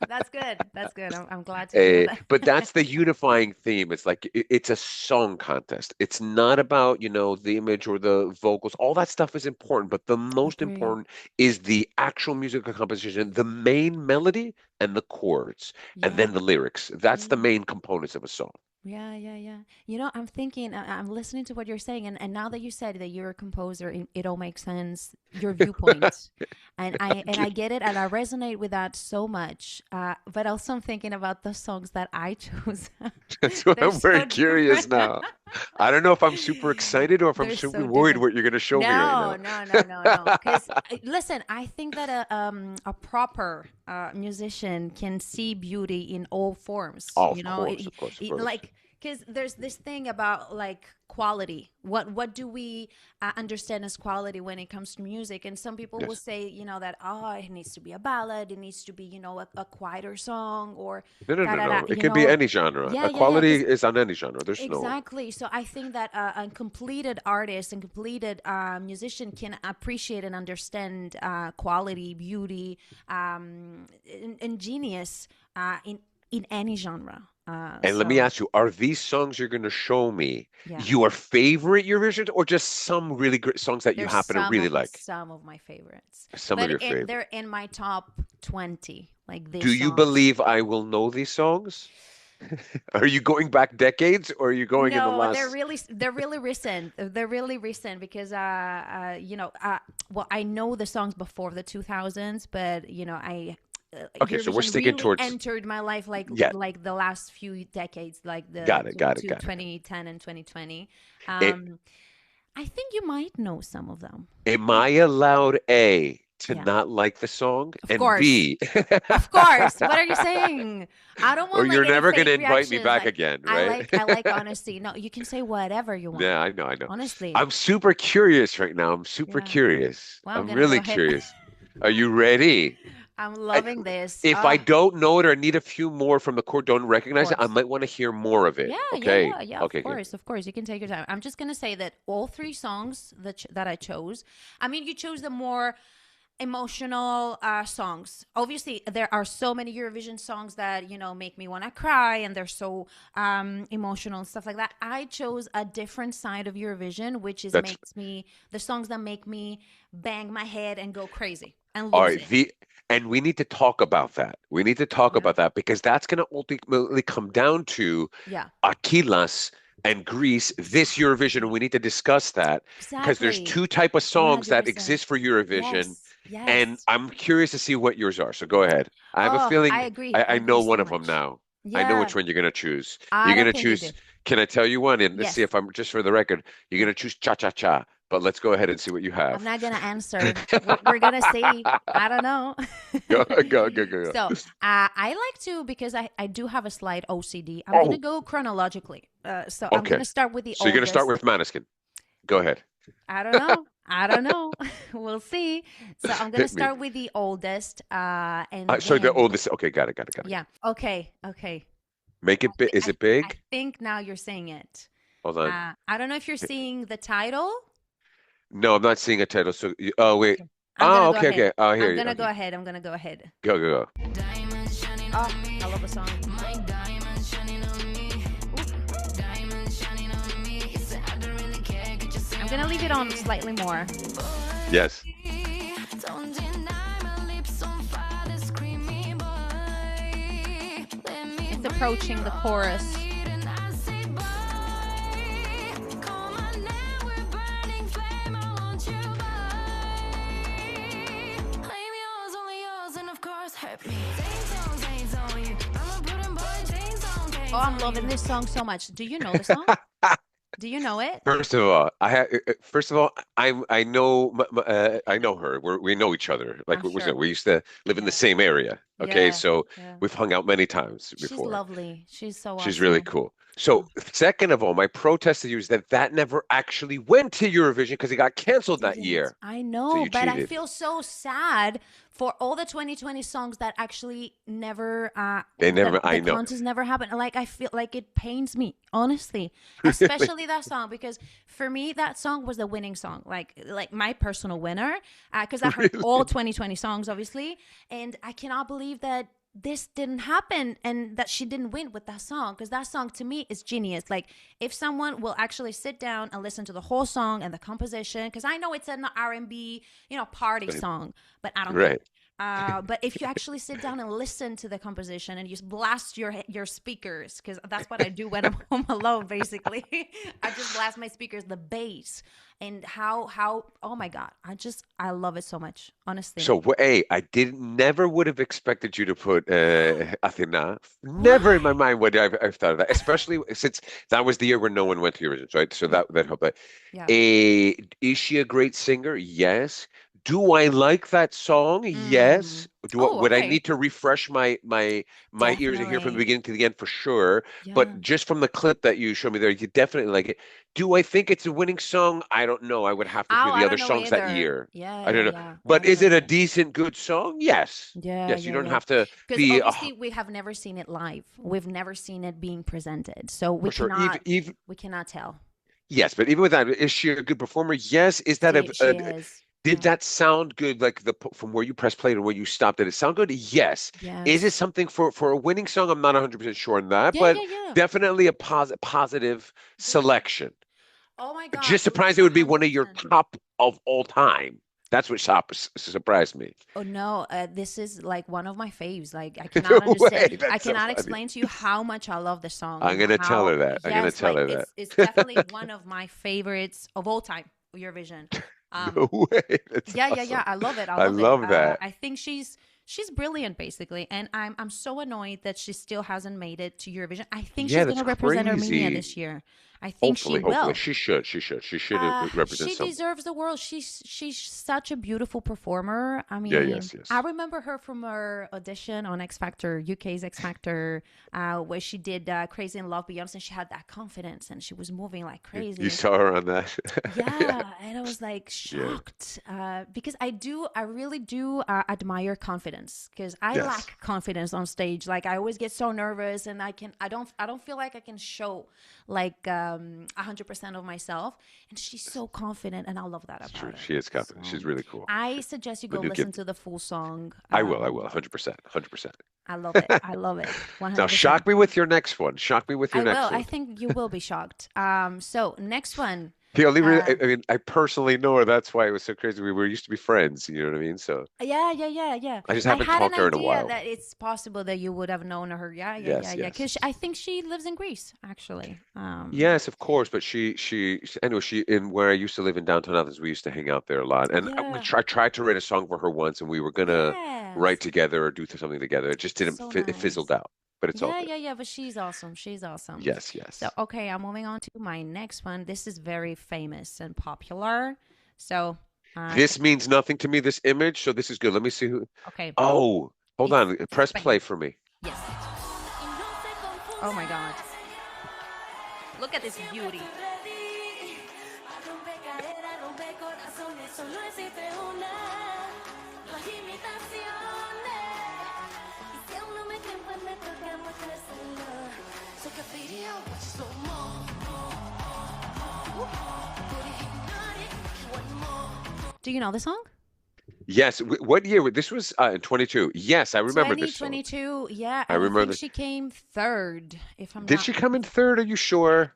that's good. That's good. I'm glad to hear But that. that's the unifying theme. It's like it's a song contest. It's not about, the image or the vocals. All that stuff is important, but the most Agree. important is the actual musical composition, the main melody and the chords, and Yeah. then the lyrics. That's the Yeah. main components of a song. Yeah, yeah, yeah. You know, I'm thinking, I'm listening to what you're saying, and now that you said that you're a composer, it all makes sense. Your viewpoint, and I get it, and I resonate with that so much. But also, I'm thinking about the songs that I chose. That's why They're I'm very so curious different. now. I don't know if I'm super excited or if I'm They're super so worried different. what you're going to show me right No, now. no, no, no, no. Because listen, I think that a proper musician can see beauty in all forms. Oh, You of know, course, of course, of course. like because there's this thing about like quality. What do we understand as quality when it comes to music? And some people will Yes. say, that it needs to be a ballad, it needs to be a quieter song or No, no, da no, da da. no. It can be any genre. Yeah, yeah, yeah. Equality Because is on any genre. There's no. exactly. So I think that a completed artist and completed musician can appreciate and understand quality, beauty, and genius in any genre. And let me So ask you, are these songs you're going to show me yeah, your favorite Eurovision or just some really great songs that you there's happen to really like? some of my favorites, Some of but your favorite. they're in my top 20. Like Do these you songs. believe I will know these songs? Are you going back decades or are you going in the No, last? they're really recent. They're really recent because well, I know the songs before the 2000s, but I Okay, so we're Eurovision sticking really towards. entered my life Yeah, like the last few decades, like the got it, got it, to got it. 2010 and 2020. It, I think you might know some of them. am I allowed A to Yeah, not like the song of and course. B, Of course. What are you saying? I don't or want like you're any never going fake to invite me reactions. back Like again, right? I like honesty. No, you can say whatever you want. Yeah, I know, I know. Honestly. I'm super curious right now. I'm super Yeah. curious. Well, I'm I'm gonna go really ahead. curious. Are you ready? I'm I, loving this. if I don't know it or need a few more from the chord, don't Of recognize it, I course. might want to hear more of it. Yeah, yeah, Okay. yeah, yeah. Of Okay, okay. course, of course. You can take your time. I'm just gonna say that all three songs that I chose. I mean, you chose the more emotional songs. Obviously, there are so many Eurovision songs that make me want to cry, and they're so emotional and stuff like that. I chose a different side of Eurovision, which is That's makes me the songs that make me bang my head and go crazy and all lose right. it. And we need to talk about that. We need to talk Yeah, about that because that's going to ultimately come down to yeah, Aquilas and Greece this Eurovision, and exactly, we need to discuss that because there's exactly, two type of songs that 100%. exist for Eurovision, Yes, and yes. I'm curious to see what yours are. So go ahead. I have a Oh, feeling I I agree know one so of them much. now. I know Yeah, which one you're going to choose. I You're going don't to think you do. choose. Can I tell you one? And let's see Yes, if I'm just for the record. You're yeah. going to choose Cha Cha Cha. But let's go ahead and see what you I'm have. not gonna answer. We're gonna see. I don't know. Go, go, go, go, So go. I like to because I do have a slight OCD. I'm gonna Oh, go chronologically. So I'm okay. gonna start with the So you're going to start oldest. with Maniskin. Go ahead. I don't know. I don't know. We'll see. So I'm gonna Hit me. start with the oldest, and Sorry, the then oldest. Okay, got it, got it, got it. yeah. Okay. Okay. Make it big. Is it I big? think now you're saying it. Hold on. I don't know if you're seeing the title. No, I'm not seeing a title. So, oh wait. Okay. I'm gonna Oh, go okay, ahead. okay. Oh, I hear I'm you. gonna go Okay, ahead. I'm gonna go ahead. go, go, go. Oh, I love the song. I'm gonna leave it on slightly more. Yes. It's approaching the chorus. Oh, I'm loving this song so much. Do you know the song? Do you know it? First of all, first of all, I know her. We know each other. Like I'm what was it? sure. We used to live in the Yeah. same area. Okay, Yeah. so Yeah. we've hung out many times She's before. lovely. She's so She's really awesome. cool. So, second of all, my protest to you is that never actually went to Eurovision because it got canceled that Didn't. year. I So know, you but I cheated. feel so sad for all the 2020 songs that actually never They the never, the I know. contest never happened. Like I feel like it pains me, honestly. Especially that song because for me that song was the winning song. Like my personal winner because I heard all Really? 2020 songs obviously, and I cannot believe that this didn't happen and that she didn't win with that song because that song to me is genius. Like if someone will actually sit down and listen to the whole song and the composition, because I know it's an R&B, party Right. song, but I don't care. Right. But if you actually sit down and listen to the composition and you blast your speakers, because that's what I do when I'm home alone, basically. I just blast my speakers, the bass, and how oh my god, I love it so much, honestly. So, I never would have expected you to put Athena. Never in my Why? mind would I've thought of that, especially since that was the year when no one went to Eurovision, right? So Yeah, that helped. But yeah. is she a great singer? Yes. Do I like that song? Yes. Oh, Would I okay. need to refresh my ears and hear from the Definitely. beginning to the end for sure? Yeah. But just from the clip that you showed me there, you definitely like it. Do I think it's a winning song? I don't know. I would have to Oh, hear I the other don't know songs that either. year. Yeah, I yeah, don't know. yeah. I But don't is know it a either. decent, good song? Yes. Yeah, Yes, you yeah, don't yeah. have to Because be obviously we have never seen it live. We've never seen it being presented. So for sure. Even we cannot tell. yes, but even with that, is she a good performer? Yes. Is that She is. did Yeah. that sound good? Like from where you press play to where you stopped, did it sound good? Yes. Is it Yes. something for a winning song? I'm not 100% sure on that, Yeah, but yeah, yeah. definitely a positive Definitely. selection. Oh my God. Just surprised it would be one of your 100%. top of all time. That's what surprised me. Oh no, this is like one of my faves. Like I No cannot understand. way. I That's so cannot funny. explain to you how much I love the song I'm and gonna tell how her that. I'm gonna yes, tell like her it's that. definitely one of my favorites of all time, Eurovision. No Um way. That's yeah, yeah, yeah. awesome. I love it. I I love it. love that. I think she's brilliant basically, and I'm so annoyed that she still hasn't made it to Eurovision. I think Yeah, she's that's gonna represent Armenia crazy. this year. I think she Hopefully. will. She should. She should. She should represent She some. deserves the world. She's such a beautiful performer. I Yeah, mean, yes, I yes. remember her from her audition on X Factor, UK's X Factor, where she did "Crazy in Love" Beyonce. And she had that confidence, and she was moving like You crazy. saw her on that. Yeah, Yeah, and I was like yeah. shocked because I really do admire confidence because I Yes. lack confidence on stage. Like I always get so nervous, and I don't feel like I can show like 100% of myself. And she's so confident, and I love that It's about true. her. She is confident. She's So really cool. I suggest you The go new listen kid. to the full song. I will. I will. 100%. 100%. I love it. I love it. Now, 100%. shock me with your next one. Shock me with your I will. next I one. think you will be shocked. So next one. The only reason, Uh, I mean, I personally know her. That's why it was so crazy. We were used to be friends. You know what I mean? So Yeah, yeah, yeah, yeah. I just I haven't had an talked to her in a idea while. that it's possible that you would have known her. Yeah, yeah, yeah, Yes, yeah. yes. Because I think she lives in Greece, actually. Yes, of course. But anyway, she in where I used to live in downtown Athens, we used to hang out there a lot. And Yeah. I tried to write a song for her once, and we were gonna write Yes. together or do something together. It just didn't So fit. It fizzled nice. out, but it's all Yeah, good. yeah, yeah. But she's awesome. She's awesome. Yes, So, yes. okay, I'm moving on to my next one. This is very famous and popular. So, This means nothing to me, this image. So this is good. Let me see who. okay, Oh, hold on. it's Press play Spain. for me. Yes. Oh my God. Look at this beauty. Do you know the song? Yes. What year? This was in 22. Yes, I remember this song. 2022. Yeah, I and I think remember. she came third, if I'm Did not. she come in third? Are you sure?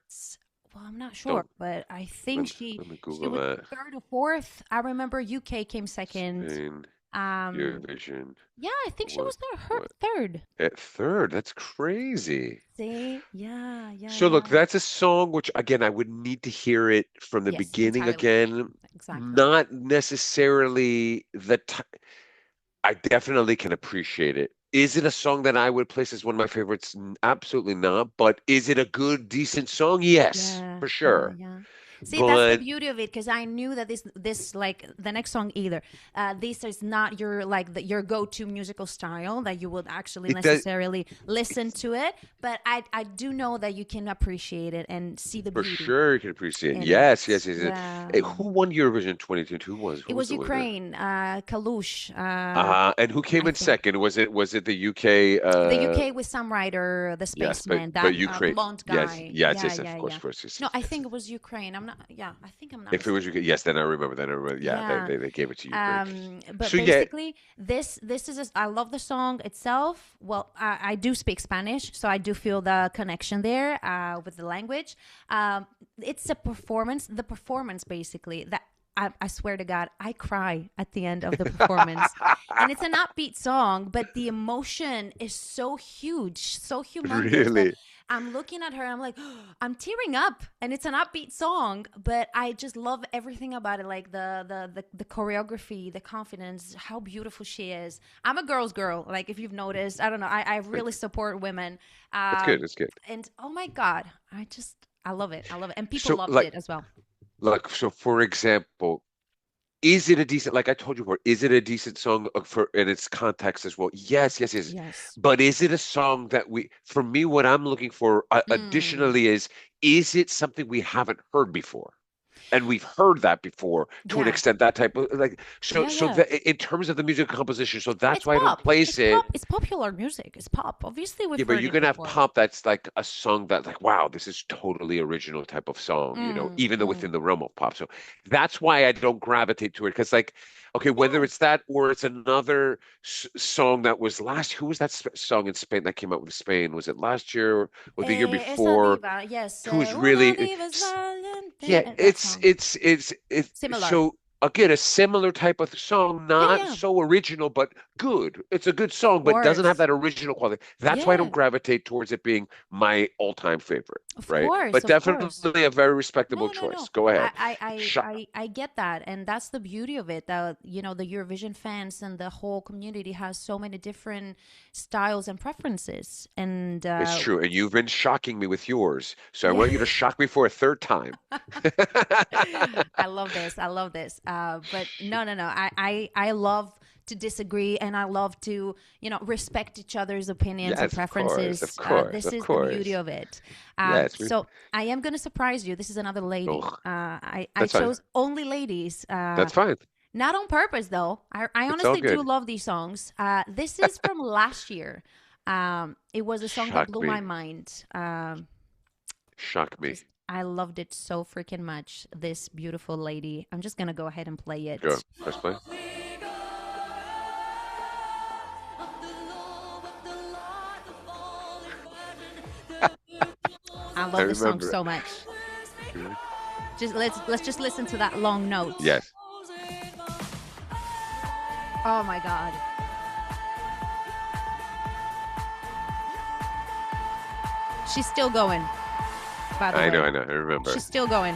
Well, I'm not sure, Don't but I let think me, she let me she Google was that. third or fourth. I remember UK came second. Spain, Um, Eurovision. yeah, I think she What? was there, her What? third. At third? That's crazy. See? Yeah, yeah, So look, yeah. that's a song which again I would need to hear it from the Yes, beginning entirely again. again. Exactly. Not necessarily the t I definitely can appreciate it. Is it a song that I would place as one of my favorites? Absolutely not. But is it a good, decent song? Yes, Yeah, for yeah, sure. yeah. See, that's the But beauty of it because I knew that this like the next song either. This is not your like your go-to musical style that you would actually it does necessarily listen to it, but I do know that you can appreciate it and see the for beauty sure you can appreciate it. in it. Yes, yes, yes, yes. Yeah. Who won Eurovision 2022? Who It was was the winner? Ukraine, Kalush. And who came I in think second? Was it the UK? the UK with Sam Ryder, the Yes, spaceman, but that Ukraine. blonde Yes, guy. yes, Yeah, yes, of yeah, course, yeah. of course, yes, No, yes, I yes. think it was Ukraine. I'm not. Yeah, I think I'm not If it was mistaken. UK, yes, then I remember. Then I remember. Yeah, they Yeah. they, they gave it to Ukraine. But So yeah, basically, this is I love the song itself. Well, I do speak Spanish, so I do feel the connection there with the language. It's a performance. The performance, basically, that I swear to God, I cry at the end of the performance. And it's an upbeat song, but the emotion is so huge, so humongous that really. I'm looking at her and I'm like, I'm tearing up. And it's an upbeat song, but I just love everything about it, like the choreography, the confidence, how beautiful she is. I'm a girl's girl, like if you've noticed. I don't know. I really support women. That's good. That's good. And oh my God, I love it. I love it. And people So loved like it as well. so for example, is it a decent, like I told you before, is it a decent song for in its context as well? Yes, yes, yes. Yes. But is it a song that for me, what I'm looking for Mm, additionally is it something we haven't heard before? And we've heard that before to an yeah. extent, that type of like Yeah, so yeah. that in terms of the music composition, so that's It's why I don't pop. place It's it. pop. It's popular music. It's pop. Obviously, we've Yeah, but heard you it can have before. pop that's like a song that like, wow, this is totally original type of song, even though Mm. within the realm of pop. So that's why I don't gravitate to it. Because like, okay, whether Yeah. it's that or it's another song that was last, who was that song in Spain that came out with Spain? Was it last year or the year Esa before? diva. Yes. Who's Una really diva es yeah, valiente. That it's song. it's it's it's Similar. so again a similar type of song, Yeah, not yeah. so original, but good. It's a good Of song, but doesn't have course. that original quality. That's why I don't Yeah. gravitate towards it being my all-time favorite, Of right? course. But Of course. definitely a very respectable No, no, no. choice. Go ahead. I, Sh I, I get that, and that's the beauty of it. That the Eurovision fans and the whole community has so many different styles and preferences, and it's true, and you've been shocking me with yours, so I yeah, want you to shock me for a third time. I love this. I love this. But no, no, no. I love to disagree, and I love to respect each other's opinions and Yes, of course, of preferences. course, This of is the beauty course. of it. Yes, So I am going to surprise you. This is another lady. oh, I that's fine. chose only ladies. That's fine. Not on purpose, though. I It's all honestly do good. love these songs. This is from last year. It was a song that Shock blew my me. mind. Shock me. Just I loved it so freaking much. This beautiful lady. I'm just gonna go ahead and play Go. it. Press play. I I love the song remember it. so much. Really? Just let's just listen to that long note. Yes. Oh my god. She's still going, by the way. I know, I remember. She's still going.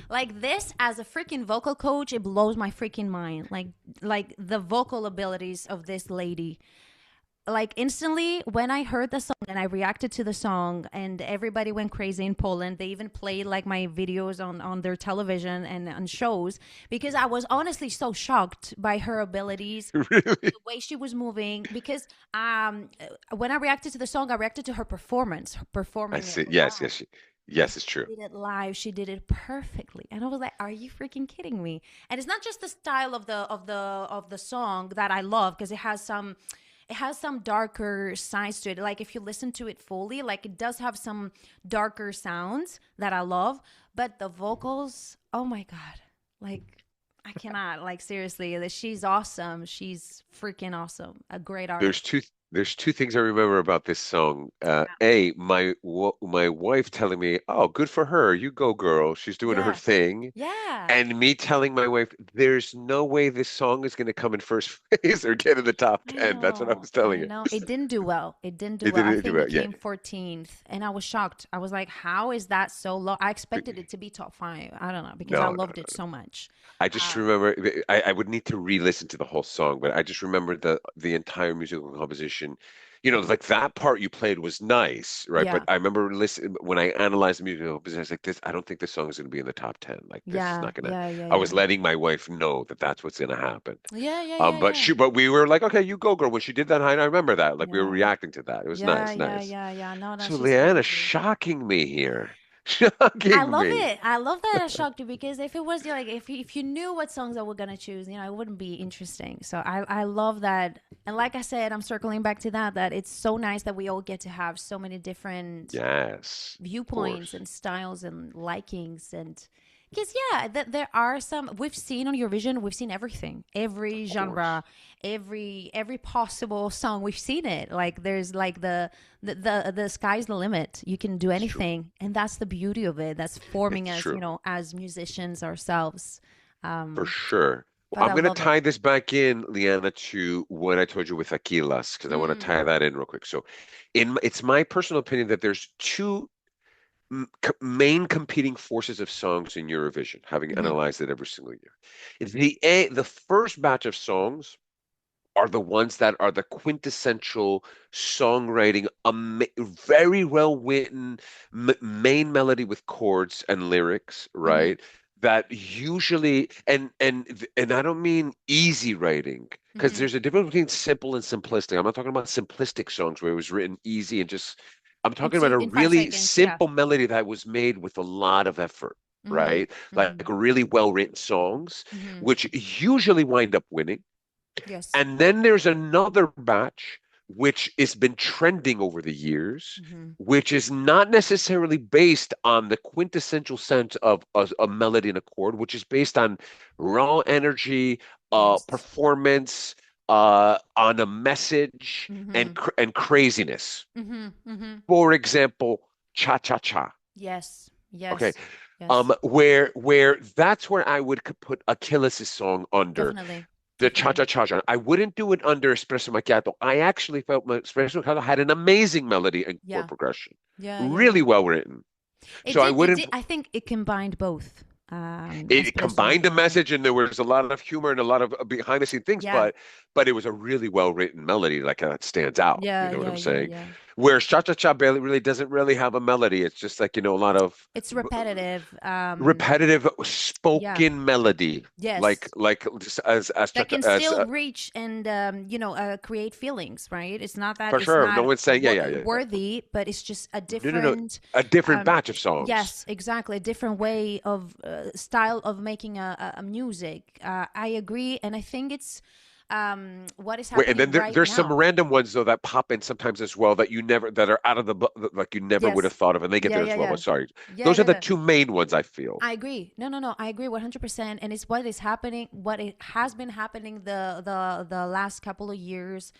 Like this as a freaking vocal coach, it blows my freaking mind. Like the vocal abilities of this lady. Like instantly when I heard the song and I reacted to the song and everybody went crazy in Poland. They even played like my videos on their television and on shows because I was honestly so shocked by her abilities, Really? the way she was moving. Because when I reacted to the song, I reacted to her performance, her I performing it see. Yes, yes. live. Yes, it's true. Did it live. She did it perfectly, and I was like, "Are you freaking kidding me?" And it's not just the style of the song that I love, because it has some darker sides to it. Like if you listen to it fully, like it does have some darker sounds that I love, but the vocals, oh my god, like I cannot, like seriously, that she's awesome. She's freaking awesome. A great There's artist. two there's two things I remember about this song. A, my wife telling me, "Oh, good for her. You go, girl. She's doing her Yeah, thing." yeah. And me telling my wife, "There's no way this song is going to come in first place or get in the top I 10." That's what I know, was telling I you. know. It didn't do well. It didn't do It well. I didn't do think it it. Yeah. came 14th, and I was shocked. I was like, how is that so low? I expected it to be top five. I don't know, because I No, no, loved it no. so much. I just remember I would need to re-listen to the whole song, but I just remember the entire musical composition. Like that part you played was nice, right? But Yeah, I remember listening when I analyzed the musical composition, I was like, this, I don't think this song is going to be in the top 10. Like this is yeah, not gonna. yeah, yeah, I was yeah. letting my wife know that that's what's going to happen. Yeah, yeah, yeah, But yeah. but we were like, okay, you go, girl. When she did that, I remember that. Like we were Yeah, reacting to that. It was yeah, nice, yeah, nice. yeah, yeah. No, no, So she's Leanna crazy. shocking me here, I shocking love me. it. I love that I shocked you, because if it was like if you knew what songs I were gonna choose, it wouldn't be interesting. So I love that. And like I said, I'm circling back to that it's so nice that we all get to have so many different Yes, of viewpoints course. and styles and likings. And because yeah, there are some we've seen on Eurovision. We've seen everything, every Of course. genre, every possible song. We've seen it. Like there's like the sky's the limit. You can do It's true. anything, and that's the beauty of it. That's forming It's us, true. as musicians ourselves. For um sure. but I'm I going to love it. tie this back in, Liana, to what I told you with Aquilas, because I want to Mm, tie that in real quick. So, it's my personal opinion that there's two main competing forces of songs in Eurovision, having hmm analyzed it every single year. The first batch of songs are the ones that are the quintessential songwriting, very well written main melody with chords and lyrics, hmm right? That usually, and I don't mean easy writing, because hmm there's a difference between simple and simplistic. I'm not talking about simplistic songs where it was written easy and just. I'm talking about a in five really seconds yeah. simple melody that was made with a lot of effort, hmm right? Like hmm really well written songs, hmm which usually wind up winning. yes. And then there's another batch which has been trending over the years, hmm which is not necessarily based on the quintessential sense of a melody and a chord, which is based on raw energy, yes. performance, on a message hmm and craziness. hmm For example, Cha Cha Cha. yes, Okay. yes, yes. Where that's where I would put Achilles' song under Definitely, the cha-cha definitely. cha genre. I wouldn't do it under Espresso Macchiato. I actually felt my Espresso Macchiato had an amazing melody and chord Yeah, progression, yeah, yeah, really yeah. well written. It So I did. It wouldn't. did. I think it combined both. It Espresso combined a macchiato. message, and there was a lot of humor and a lot of behind the scene things, Yeah, but it was a really well written melody, like that stands out. You yeah, know what yeah, I'm yeah, saying? yeah. Whereas Cha Cha Cha really doesn't really have a melody. It's just like a lot of It's repetitive. repetitive Yeah. spoken melody, like Yes. just as Cha That Cha can as still reach and create feelings, right? It's not that for it's sure. No not one's saying yeah, yeah, yeah, yeah. worthy, but it's just a No, no, no. different. A different Um, batch of songs. yes, exactly, a different way of style of making a music. I agree, and I think it's what is Wait, and happening then right there's some now. random ones though that pop in sometimes as well that that are out of like you never would have Yes. thought of, and they get Yeah, there yeah, as well. yeah. But sorry, Yeah, those are yeah, the yeah. two main ones I feel. I agree. No, no, no. I agree 100%. And it's what is happening, what it has been happening the last couple of years.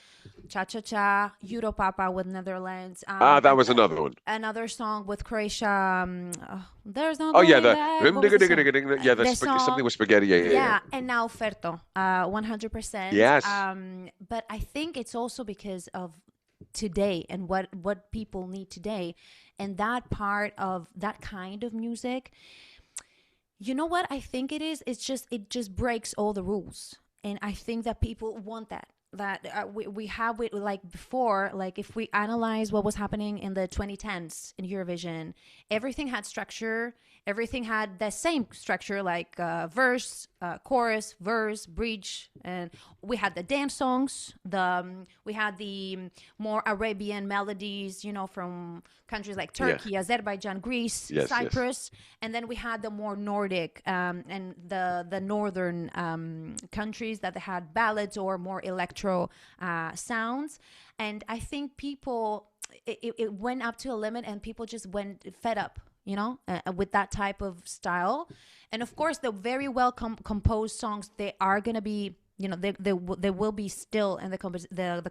Cha Cha Cha, Europapa with Netherlands, Ah, that was another one. another song with Croatia. There's no Oh yeah, going back. What was the song? yeah, The something song. with spaghetti. Yeah, yeah, yeah. Yeah, and now Ferto, 100%. Yes, But I think it's also because of today and what people need today, and that part of that kind of music. You know what I think it is? It just breaks all the rules, and I think that people want that. That we have it like before. Like if we analyze what was happening in the 2010s in Eurovision, everything had structure. Everything had the same structure, like verse, chorus, verse, bridge, and we had the dance songs. We had the more Arabian melodies, from countries like Yeah. Turkey, Azerbaijan, Greece, Yes, yes. Cyprus, and then we had the more Nordic and the northern countries that had ballads or more electro sounds. And I think people it went up to a limit, and people just went fed up, with that type of style. And of course, the very well composed songs, they are gonna be, they will be still in the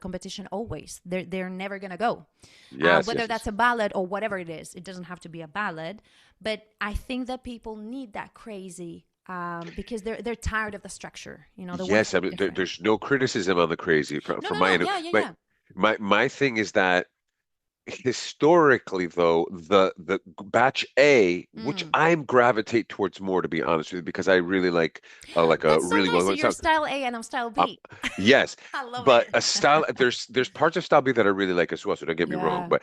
competition always. They're never gonna go, Yes, whether yes, that's yes. a ballad or whatever it is. It doesn't have to be a ballad, but I think that people need that crazy. Because they're tired of the structure, they want Yes, I something mean different. there's no criticism on the crazy from, No, from no, my no. end. Yeah, yeah, My yeah. my thing is that historically, though, the batch A, which Mm. I'm gravitate towards more, to be honest with you, because I really like a That's so really nice. So well you're sound. style A and I'm style Um, B. yes, I love but it. a style there's parts of style B that I really like as well. So don't get me wrong, Yeah, but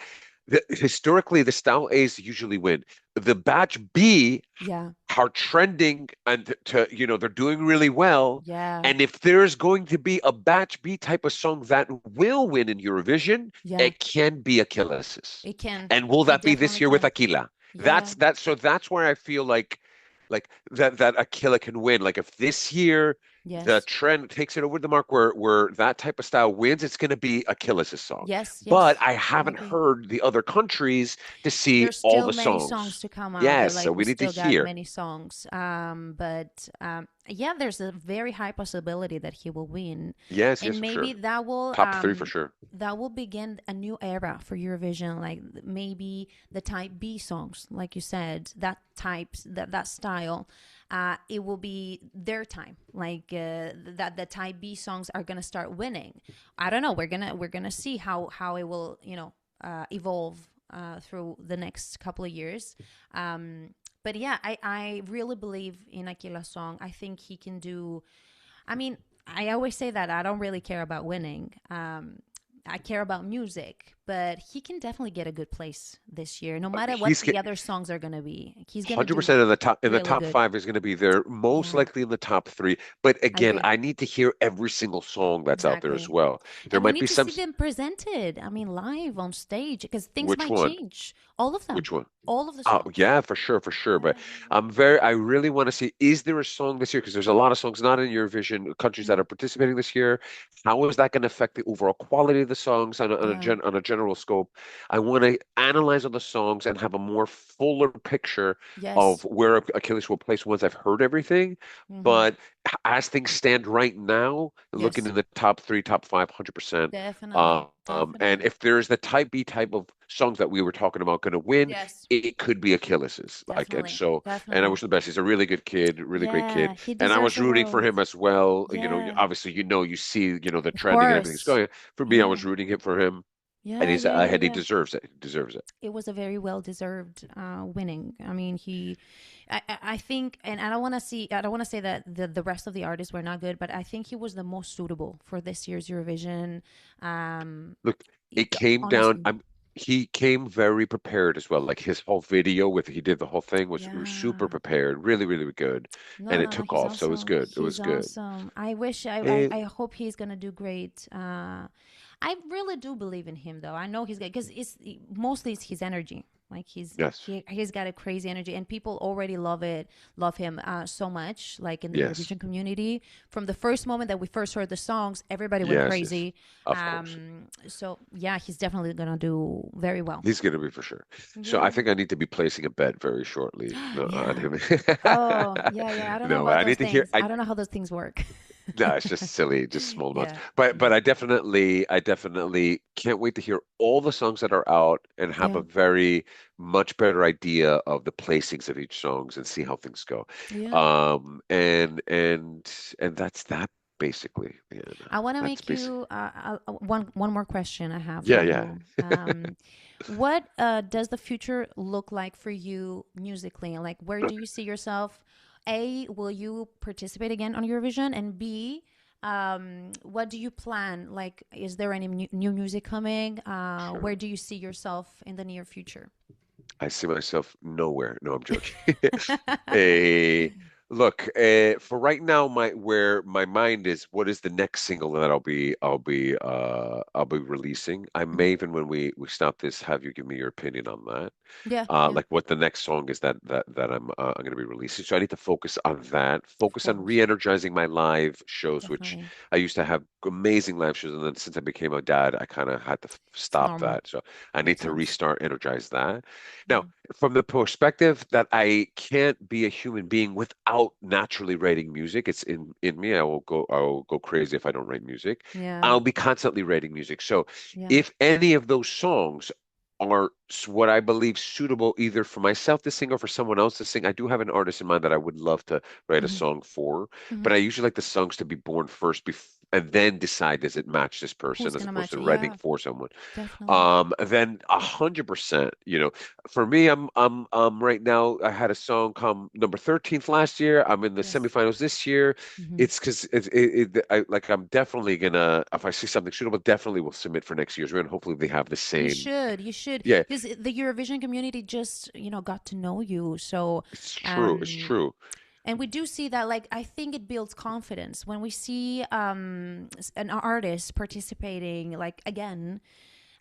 historically the style A's usually win. The batch B yeah, are trending and they're doing really well. yeah, And if there's going to be a batch B type of song that will win in Eurovision, yeah. it can be Achilles. It can. And will It that be this definitely year with can. Aquila? Yeah. That's where I feel like that Aquila can win. Like if this year the Yes. trend takes it over the mark where that type of style wins, it's going to be Achilles' song. Yes. But Yes. I I haven't agree. heard the other countries to see There's all still the many songs songs. to come out. They're Yes, so like, we we need to still got hear. many songs. But yeah, there's a very high possibility that he will win, Yes, yes, and for maybe sure. that will Top three for sure. begin a new era for Eurovision. Like maybe the type B songs, like you said, that style. It will be their time. Like that the type B songs are gonna start winning. I don't know. We're gonna see how it will evolve through the next couple of years. But yeah, I really believe in Aquila's song. I think he can do. I mean, I always say that I don't really care about winning. I care about music, but he can definitely get a good place this year, no matter what He's the other songs are gonna be. He's gonna do 100% in the really top good. five is going to be there, most Yeah, likely in the top three. But I again, agree. I need to hear every single song that's out there as Exactly. well. There And we might be need to some. see them presented. I mean, live on stage, because things Which might one? change. All of them. Which one? All of the Oh songs. yeah, for sure, for sure. But Yeah. I really want to see, is there a song this year? Because there's a lot of songs not in Eurovision, countries that Mm. are participating this year. How is that going to affect the overall quality of the songs Yeah. on a general scope? I want to analyze all the songs and have a more fuller picture of Yes. where Achilles will place once I've heard everything. Mm-hmm. But as things stand right now, looking Yes. in the top three, top five, 100%. Definitely. And Definitely. if there's the type B type of songs that we were talking about going to win, Yes. it could be Achilles's. Definitely. And I Definitely. wish the best. He's a really good kid, really great kid. Yeah. He And I deserves was the rooting for world. him as well. Yeah. Obviously, you see, the Of trending and everything's course. going. For me, I Yeah. was rooting it for him, and Yeah. Yeah. Yeah. he Yeah. deserves it. He deserves it. It was a very well deserved winning. I mean, I think, and I don't want to say that the rest of the artists were not good, but I think he was the most suitable for this year's Eurovision. Um, Look, it came down. Honestly, He came very prepared as well. Like his whole video he did the whole thing was super yeah. prepared, really, really good, No, and it no, no. took He's off. So it was awesome. good. It was He's good. awesome. I wish. And I hope he's gonna do great. I really do believe in him, though. I know he's good because mostly it's his energy. Like yes, he's got a crazy energy, and people already love him so much. Like in the yes, Eurovision community, from the first moment that we first heard the songs, everybody went yes, yes. crazy. Of course. So yeah, he's definitely gonna do very well. He's going to be for sure. So I Yeah. think I need to be placing a bet very shortly on Yeah. him. Oh, yeah, yeah. I don't know No, about I those need to hear. things. I don't know how those things work. No, it's just silly, just small amounts. Yeah. But Yeah. I definitely can't wait to hear all the songs that are out and have Yeah. a very much better idea of the placings of each songs and see how things go. Yeah. Um, and and and that's that basically. Yeah, I want to that's make basic. you one more question I have for Yeah, yeah. you. What does the future look like for you musically? Like, where do you see yourself? A, will you participate again on Eurovision? And B, what do you plan? Like, is there any new music coming? Sure. Where do you see yourself in the near future? I see myself nowhere. No, I'm joking. A Look, for right now, my where my mind is, what is the next single that I'll be releasing? I may Mhm. even when we stop this, have you give me your opinion on that. Yeah, yeah, Like what the next song is that I'm going to be releasing. So I need to focus on that, of focus on course, re-energizing my live shows, which definitely. I used to have amazing live shows, and then since I became a dad, I kind of had to It's stop normal. that. So I need Makes to sense. restart, energize that. Now, Yeah. from the perspective that I can't be a human being without naturally writing music, it's in me. I will go crazy if I don't write music. Yeah. I'll be constantly writing music. So Yeah. if any of those songs are what I believe suitable either for myself to sing or for someone else to sing. I do have an artist in mind that I would love to write a Hmm. song for, Hmm. but I usually like the songs to be born first and then decide does it match this Who's person as gonna opposed match to it? writing Yeah, for someone. definitely. Then 100%, for me, I'm right now. I had a song come number 13th last year. I'm in the Yes. semifinals this year. Hmm. It's because I'm definitely gonna if I see something suitable, definitely will submit for next year's round. Hopefully they have the same. You should, Yeah, because the Eurovision community just, got to know you. So, it's true. It's um, true. and we do see that, like, I think it builds confidence when we see an artist participating, like, again.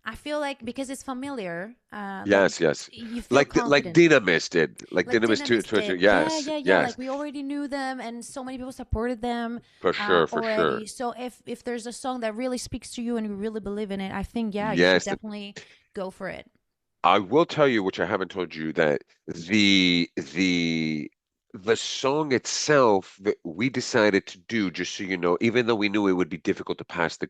I feel like because it's familiar, like Yes, yes. you feel Like confident. Dynamis did. Like Like Dynamis too. Dynamis did. Yeah, Yes, yeah, yeah. yes, Like we already knew them, and so many people supported them for sure, for already. sure. So if there's a song that really speaks to you and you really believe in it, I think, yeah, you should Yes, definitely go for it. I will tell you, which I haven't told you, that the the the song itself that we decided to do, just so you know, even though we knew it would be difficult to pass the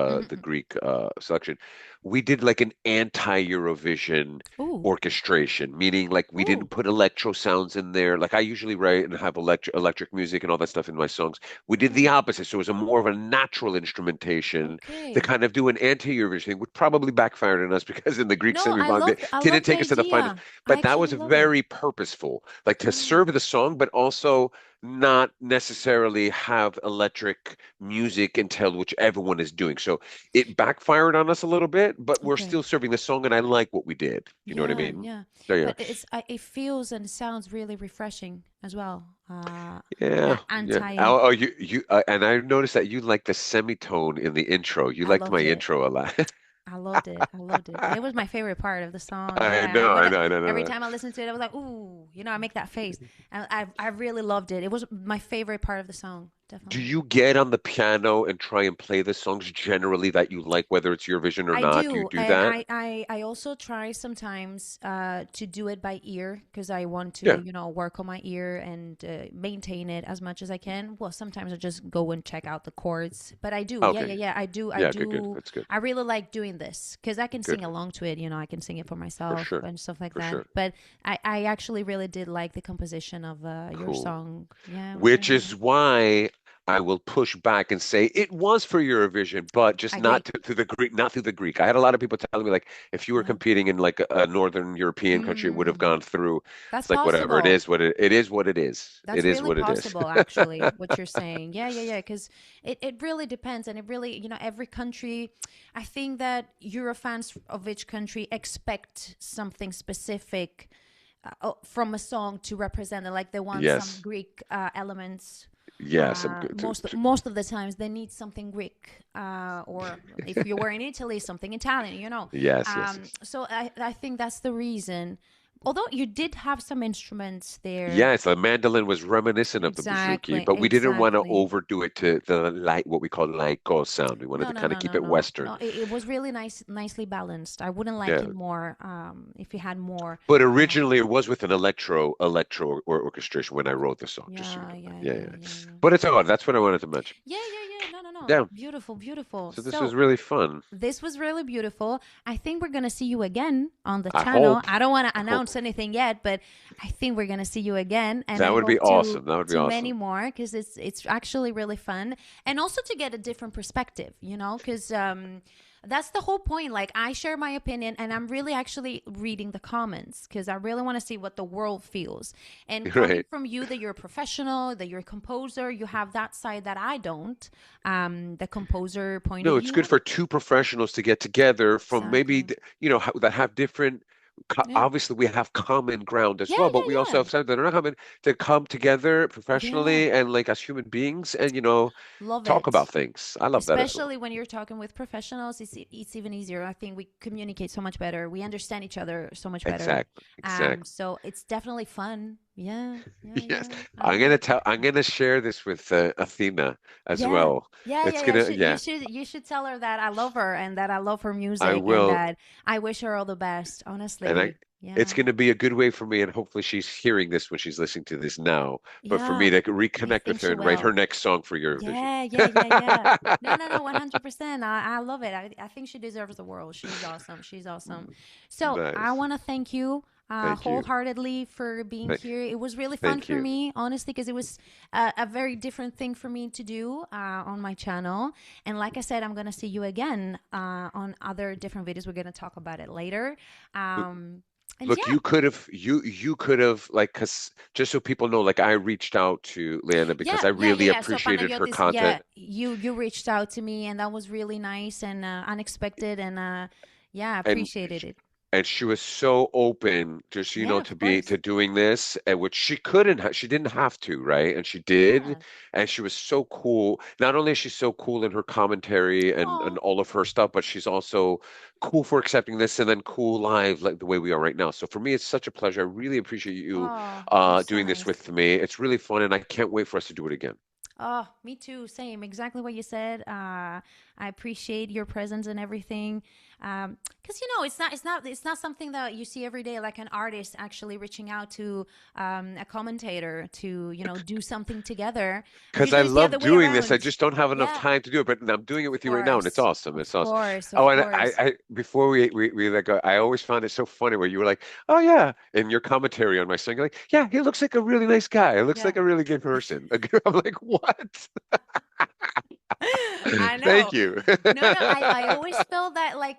Hmm. Greek selection, we did like an anti-Eurovision Ooh, orchestration, meaning like we didn't ooh, put electro sounds in there. Like I usually write and have electric music and all that stuff in my songs. We did the ooh. opposite, so it was a more of a natural instrumentation to Okay. kind of do an anti-Eurovision thing, which probably bafired on us because in the Greek No, semifinal they I didn't love the take us to the finals. idea. I But that actually was love it. very purposeful, like to Yeah. serve the song, but also not necessarily have electric music until which everyone is doing. So it backfired on us a little bit, but we're Okay. still serving the song, and I like what we did. You know what I Yeah, mean? yeah. So yeah, But it feels and sounds really refreshing as well. yeah, That yeah. anti. Oh, and I noticed that you like the semitone in the intro. You I liked my loved it. intro a lot. I loved it. I loved it. It was my favorite part of the song. I Yeah, know, when I know, I know, I every know. time I listened to it, I was like, "Ooh," I make that face, and I really loved it. It was my favorite part of the song, Do definitely. you get on the piano and try and play the songs generally that you like, whether it's Eurovision or I not? Do you do, do and that? I also try sometimes to do it by ear because I want to, Yeah. work on my ear and maintain it as much as I can. Well, sometimes I just go and check out the chords, but I do, yeah, yeah, Okay. yeah, I Yeah, good, good. do. That's good. I really like doing this because I can Good. sing along to it. I can sing it for For myself sure. and stuff like For that. sure. But I actually really did like the composition of your Cool. song. Yeah, it was Which really is nice. why I will push back and say it was for Eurovision, but I just agree. not through the Greek, not through the Greek. I had a lot of people telling me like if you were Yeah. competing in like a Northern European country, it would have Mm, gone through. that's It's like whatever. It possible. is what it is what it is. It That's is really what it is. possible, actually, what you're saying. Yeah, yeah, yeah. Because it really depends. And it really, every country, I think that Eurofans of each country expect something specific from a song to represent it. Like they want some Yes. Greek elements. Yes. I'm good. Most of the times they need something Greek, or if you were in Italy, something Italian. Yes, yes, yes. So I think that's the reason. Although you did have some instruments there. Yes, the mandolin was reminiscent of the bouzouki, Exactly, but we didn't want to exactly. overdo it to the light, what we call laiko sound. We wanted No, to no, kind of no, keep no, it no, Western. no. It was really nicely balanced. I wouldn't like Yeah. it more if you had more. But Uh, originally it was with an electro or orchestration when I wrote the song, just so you yeah, know that. yeah, Yeah, yeah, yeah. yeah, yeah. But it's odd. That's what I wanted to mention. Yeah, yeah, yeah. No, no, no. Yeah. Beautiful, beautiful. So this was So really fun. this was really beautiful. I think we're gonna see you again on the I channel. hope. I don't want to I hope. announce anything yet, but I think we're gonna see you again, and That I would be hope to awesome. That would be many awesome. more because it's actually really fun, and also to get a different perspective. Because that's the whole point. Like I share my opinion, and I'm really actually reading the comments because I really want to see what the world feels. And coming Right. from you, that you're a professional, that you're a composer, you have that side that I don't. The composer point of No, it's good view. for two professionals to get together from maybe, Exactly. that have different Yeah. Obviously we have common ground as Yeah, well, but we yeah, also yeah. have something that are not common to come together Yeah. professionally and like as human beings and Love talk about it. things. I love that as well. Especially when you're talking with professionals, it's even easier. I think we communicate so much better. We understand each other so much better. Exactly, exactly. So it's definitely fun. Yeah, yeah, Yes, yeah. I love it. I'm gonna share this with Athena as Yeah. well. Yeah, yeah, It's yeah. gonna, Should you yeah, should you should tell her that I love her and that I love her I music and will, that I wish her all the best, and I. honestly. It's Yeah. going to be a good way for me, and hopefully she's hearing this when she's listening to this now. But for me Yeah. to I reconnect with think her she and write her will. next song for Eurovision. Yeah, yeah, yeah, yeah. No, no, no, 100%. I love it. I think she deserves the world. She's awesome. She's awesome. So I Nice. want to thank you Thank you. wholeheartedly for being Th- here. It was really fun Thank for you. me, honestly, because it was a very different thing for me to do on my channel. And like I said, I'm going to see you again on other different videos. We're going to talk about it later. And Look, yeah, you could have like because just so people know, like I reached out to Lyanna yeah, because I yeah, yeah, really yeah. So appreciated her Panagiotis, yeah, content. you reached out to me, and that was really nice and unexpected, and yeah, I And appreciated it. and she was so open just Yeah, to of be to course. doing this, and which she didn't have to, right, and she did, Yeah. and she was so cool. Not only is she so cool in her commentary and Oh, all of her stuff, but she's also cool for accepting this and then cool live like the way we are right now. So for me it's such a pleasure. I really appreciate you oh, you're so doing this nice. with me. It's really fun and I can't wait for us to do it again. Oh, me too. Same. Exactly what you said. I appreciate your presence and everything. Because it's not something that you see every day. Like an artist actually reaching out to a commentator to do something together. Because I Usually it's the love other way doing this. I around. just don't have enough Yeah, time to do it, but I'm doing it with you right now, and it's awesome. of It's awesome. course, Oh, of and course. before we let go, I always found it so funny where you were like, "Oh yeah," in your commentary on my song, you're like, "Yeah, he looks like a really nice guy. He looks Yeah. like a really good person." I'm like, "What?" I know. Thank you. No, no, I always feel that like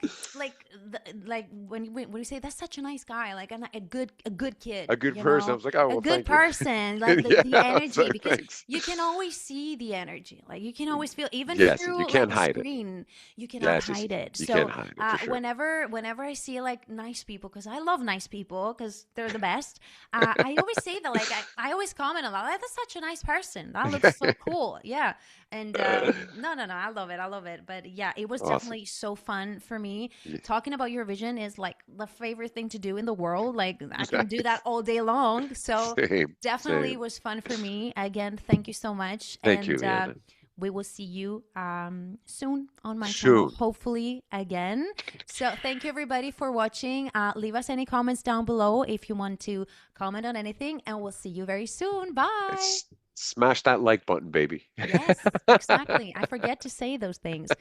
when you say that's such a nice guy, like a good kid, A good person. I was like, "Oh a well, good thank you." person, like Yeah, the so energy, because thanks. you can always see the energy, like you can always feel even Yes, you through can't like a hide it. screen, you cannot Yes, hide it. you can't So hide it for sure. whenever I see like nice people, because I love nice people because they're the best, I always say that, like I always comment a lot, like, that's such a nice person, that looks so cool, yeah. And no, no, no, I love it. I love it. But yeah, it was Awesome. definitely so fun for me. Yeah. Talking about Eurovision is like the favorite thing to do in the world. Like I can do that Nice. all day long. So Same, definitely same. was fun for me. Again, thank you so much. Thank you, And Leanna. we will see you soon on my channel, Soon. hopefully again. So thank you everybody for watching. Leave us any comments down below if you want to comment on anything, and we'll see you very soon. Bye. Smash that like button, baby. Yes, exactly. I forget to say those things.